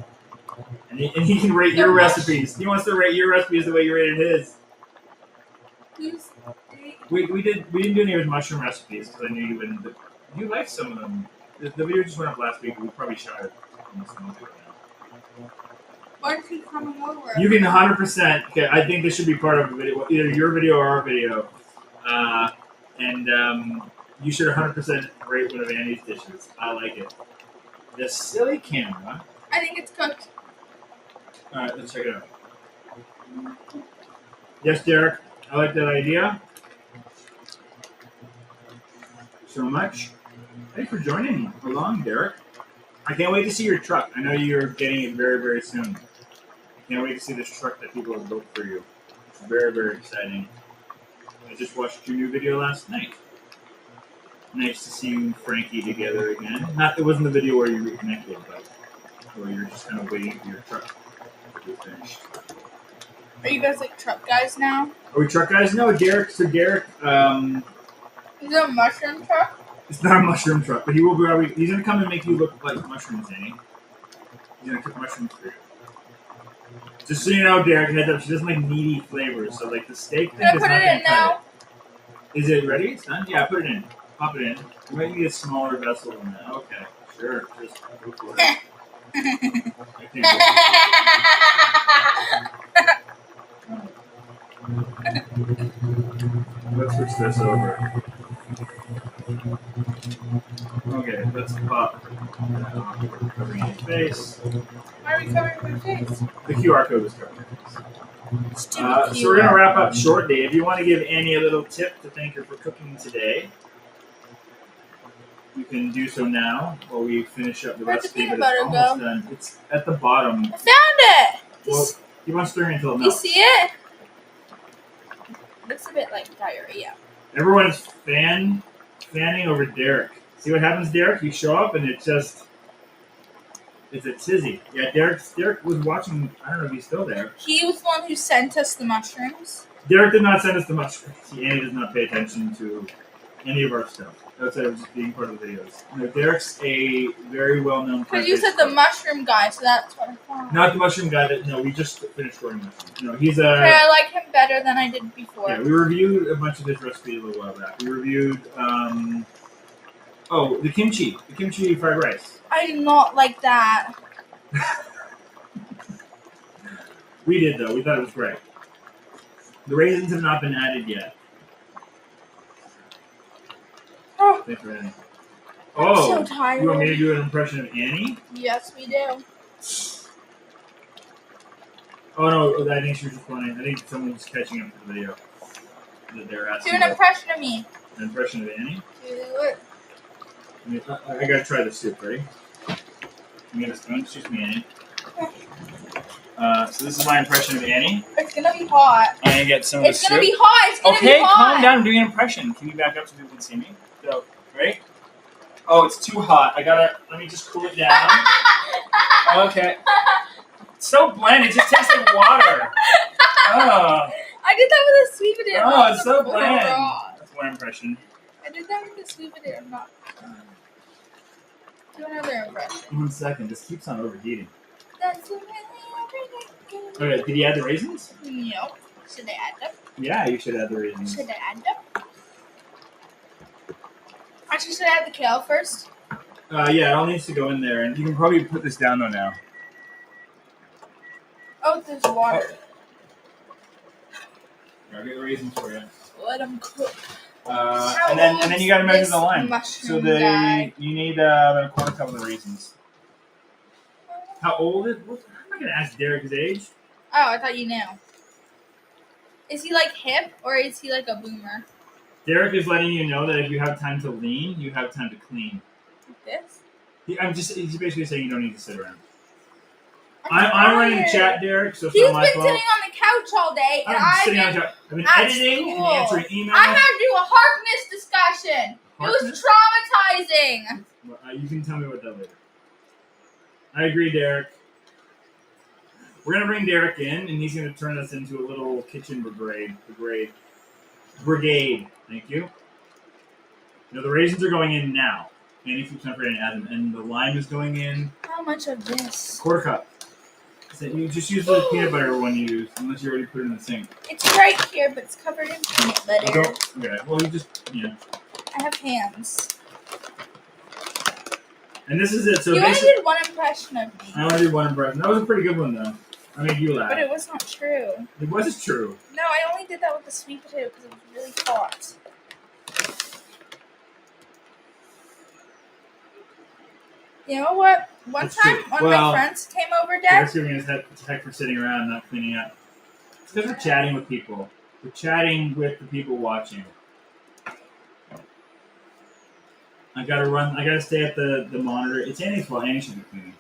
And he can rate your recipes. He wants to rate your recipes the way you rated his. Who's We didn't do any of his mushroom recipes because I knew you wouldn't. You liked some of them. The video just went up last week. We probably shot it almost a month ago now. When's he coming over? You can 100%. Okay, I think this should be part of a video, either your video or our video. You should 100% rate one of Annie's dishes. I like it. The silly camera. I think it's cooked. All right, let's check it out. Yes, Derek, I like that idea. So much. Thanks for joining along, Derek. I can't wait to see your truck. I know you're getting it very, very soon. I can't wait to see this truck that people have built for you. It's very, very exciting. I just watched your new video last night. Nice to see you and Frankie together again. It wasn't the video where you reconnected, but where you're just kind of waiting for your truck to be finished. Are you guys like truck guys now? Are we truck guys? No, Derek. So Derek, Is it a mushroom truck? it's not a mushroom truck, but he will be. He's gonna come and make you look like mushrooms, Annie. He's gonna cook mushrooms for you. Just so you know, Derek, heads up, she doesn't like meaty flavors, so like the steak thing. Can I is put not it gonna in cut now? it. Is it ready? It's done. Yeah, put it in. Pop it in. You might need a smaller vessel than that. Okay, sure. Just go for it. I can't. Let's switch this over. Okay, let's pop covering your face. Why are we covering my face? The QR code is covering your face. Stupid So we're gonna QR. wrap up shortly. If you want to give Annie a little tip to thank her for cooking today, you can do so now while we finish up the Where'd the recipe. peanut But it's butter almost go? done. It's at the bottom. I found it! Well, you want stirring until it Do you melts. see it? Looks a bit like diarrhea. Everyone's fanning over Derek. See what happens, Derek? You show up and it's a tizzy. Yeah, Derek was watching. I don't know if he's still there. He was the one who sent us the mushrooms. Derek did not send us the mushrooms. Annie does not pay attention to any of our stuff outside of just being part of the videos. No, Derek's a very well-known. Because you said the mushroom guy, so that's what I thought. Not the mushroom guy. No, we just finished growing mushrooms. No, he's a. Okay, I like him better than I did before. Yeah, we reviewed a bunch of his recipes a little while back. We reviewed, the kimchi fried rice. I did not like that. We did though. We thought it was great. The raisins have not been added yet. Oh, Thanks for adding. I'm Oh, so tired. you want me to do an impression of Annie? Yes, we do. Oh no, I think she was just wondering. I think someone was catching up to the video that they're asking. Do an impression of me. An impression of Annie. Do it. I gotta try the soup. Ready? You get a spoon? Excuse me, Annie. So this is my impression of Annie. It's gonna be hot. I'm gonna get some of the It's soup. gonna be hot. It's gonna Okay, be hot. calm down. I'm doing an impression. Can you back up so people can see me? So, ready? Oh, it's too hot. Let me just cool it down. Okay. It's so bland. It just tastes like water. Oh, I did that with a sweet potato. oh, it's so not bland. raw. That's one impression. I did that with a sweet potato. Not. Do another impression. 1 second. This keeps on overheating. That's the way everything. Okay, did you add the raisins? No. Should I add them? Yeah, you should add the raisins. Should I add them? Actually, should I add the kale first? Yeah, it all needs to go in there, and you can probably put this down though now. Oh, there's water. I'll get the raisins for you. Let them cook. And then you gotta measure the lime. Mushroom So guy. you need about a quarter cup of the raisins. How old is? I'm not gonna ask Derek his age. Oh, I thought you knew. Is he like hip or is he like a boomer? Derek is letting you know that if you have time to lean, you have time to clean. Like this? He's basically saying you don't need to sit around. I'm running the tired. chat, Derek, so it's He's not been my sitting fault. on the couch all day, and I'm sitting on I've the been couch. I've been at editing and school. answering emails. I had to do a Harkness discussion. Harkness? It was traumatizing. Well, you can tell me what that later. I agree, Derek. We're gonna bring Derek in, and he's gonna turn us into a little kitchen brigade. Thank you. Now the raisins are going in now. Annie keeps on forgetting to add them, and the lime is going in. How much of this? Quarter cup. So you just use the peanut butter one you use, unless you already put it in the sink. It's right here, but it's covered in peanut butter. Okay. Well, you just I have hands. And this is it. So You only basically, did one impression of me, I only did one impression. That was a pretty good one, though. I made you laugh. but it was not true. It was true. No, I only did that with the sweet potato because it was really hot. You know what? One That's time, true. one of Well, my friends came over, Dad. Derek's giving us heck for sitting around and not cleaning up. It's because we're chatting with people. We're chatting with the people watching. I gotta stay at the monitor. It's Annie's fault. Annie should be cleaning.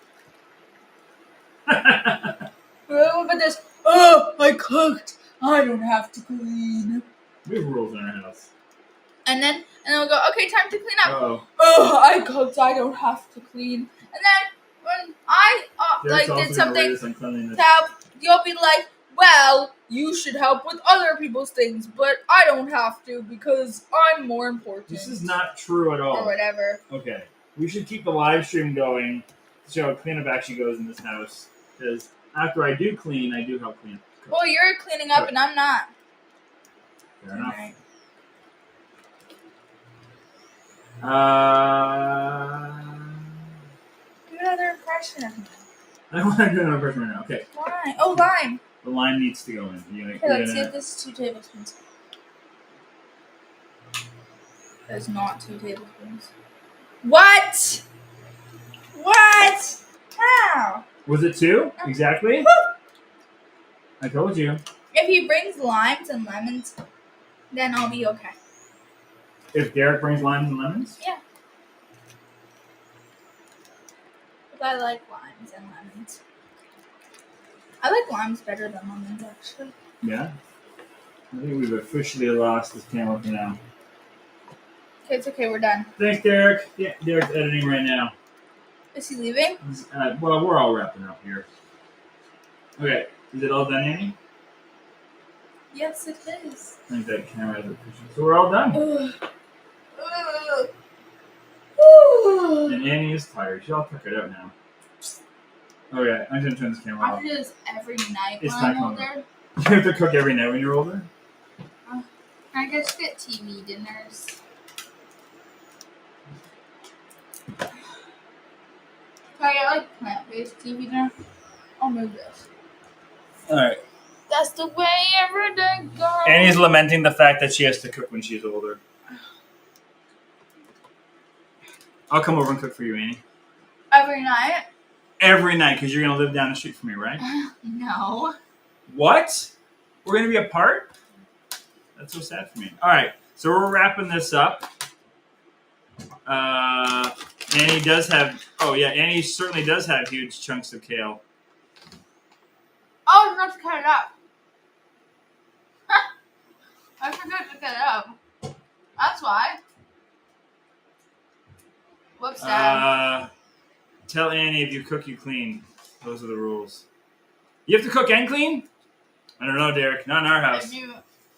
Oh, but this. Oh, I cooked. I don't have to clean. We have rules in our house. And then we'll go. Okay, time to clean up. Uh-oh. Oh, I cooked. I don't have to clean. And then when I Derek's also did gonna rate something us on cleanliness. to help, you'll be like, well, you should help with other people's things, but I don't have to because I'm more important. This is not true at all. Or whatever. Okay. We should keep the live stream going to show how cleanup actually goes in this house. Because after I do clean, I do help clean. Well, you're cleaning up and I'm not. Fair enough. Alright. Do another impression of me. I want to do another impression right now. Okay. Why? Oh, lime. The lime needs to go in. Okay, let's see if this is 2 tablespoons. That's not 2 tablespoons. What? What? How? Was it 2? Exactly? I told you. If he brings limes and lemons, then I'll be okay. If Derek brings limes and lemons? Yeah. Because I like limes and lemons. I like limes better than lemons, actually. Yeah. I think we've officially lost this camera for now. Okay, it's okay. We're done. Thanks, Derek. Yeah, Derek's editing right now. Is he leaving? Well, we're all wrapping up here. Okay. Is it all done, Annie? Yes, it is. I think that camera has a picture. So we're all done. And Annie is tired. She all took it out now. Okay, I'm gonna turn this camera I off. do this every night It's when I'm not older. You have to cook every night when you're older? I just get TV dinners. Can I get like plant-based TV dinner? I'll move this. Alright. That's the way everything goes. Annie's lamenting the fact that she has to cook when she's older. I'll come over and cook for you, Annie. Every night? Every night, because you're going to live down the street from me, right? No. What? We're going to be apart? That's so sad for me. Alright, so we're wrapping this up. Annie does have... Oh, yeah, Annie certainly does have huge chunks of kale. Oh, I forgot to cut it up. I forgot to cut it up. That's why. Whoops, Dad. Tell Annie if you cook, you clean. Those are the rules. You have to cook and clean? I don't know, Derek. Not in our house.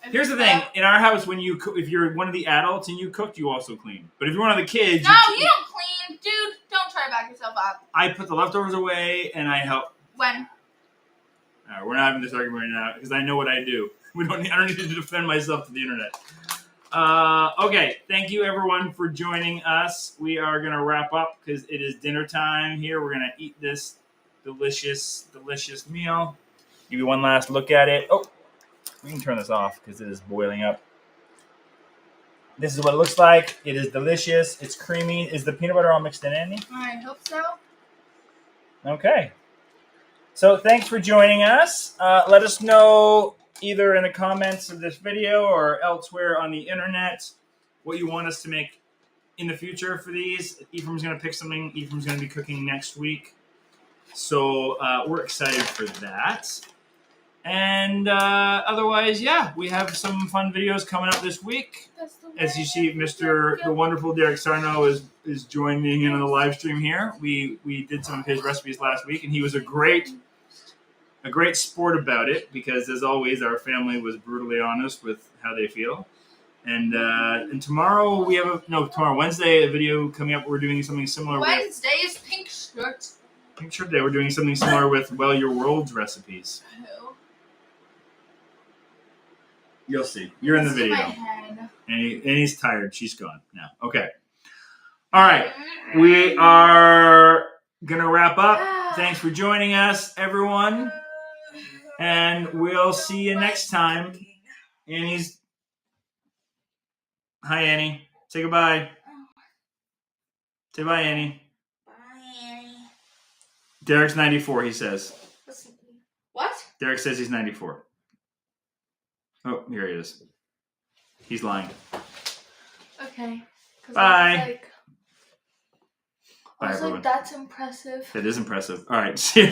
Here's the thing. In our house, when you cook, if you're one of the adults and you cooked, you also clean. But if you're one of the kids... No, you don't clean. Dude, don't try to back yourself up. I put the leftovers away and I help... When? We're not having this argument right now because I know what I do. I don't need to defend myself to the internet. Okay, thank you everyone for joining us. We are going to wrap up because it is dinner time here. We're going to eat this delicious, delicious meal. Give you one last look at it. Oh, we can turn this off because it is boiling up. This is what it looks like. It is delicious. It's creamy. Is the peanut butter all mixed in, Andy? I hope so. Okay. So thanks for joining us. Let us know either in the comments of this video or elsewhere on the internet what you want us to make in the future for these. Ephraim's going to pick something Ephraim's going to be cooking next week. So we're excited for that. And otherwise, yeah, we have some fun videos coming up this week. As you see, the wonderful Derek Sarno is joining in on the live stream here. We did some of his recipes last week, and he was a great sport about it because, as always, our family was brutally honest with how they feel. And tomorrow Wednesday, a video coming up. We're doing something similar. Wednesday is Pink Shirt. Pink Shirt Day. We're doing something similar with Your World's recipes. Who? You'll see. You're in the video. My head. And he's tired. She's gone now. Okay. All right. We are going to wrap up. Thanks for joining us, everyone. And we'll see you next time. Hi, Annie. Say goodbye. Say bye, Annie. Bye, Annie. Derek's 94, he says. What? Derek says he's 94. Oh, here he is. He's lying. Okay. Bye. I was like, that's impressive. It is impressive. All right. See you.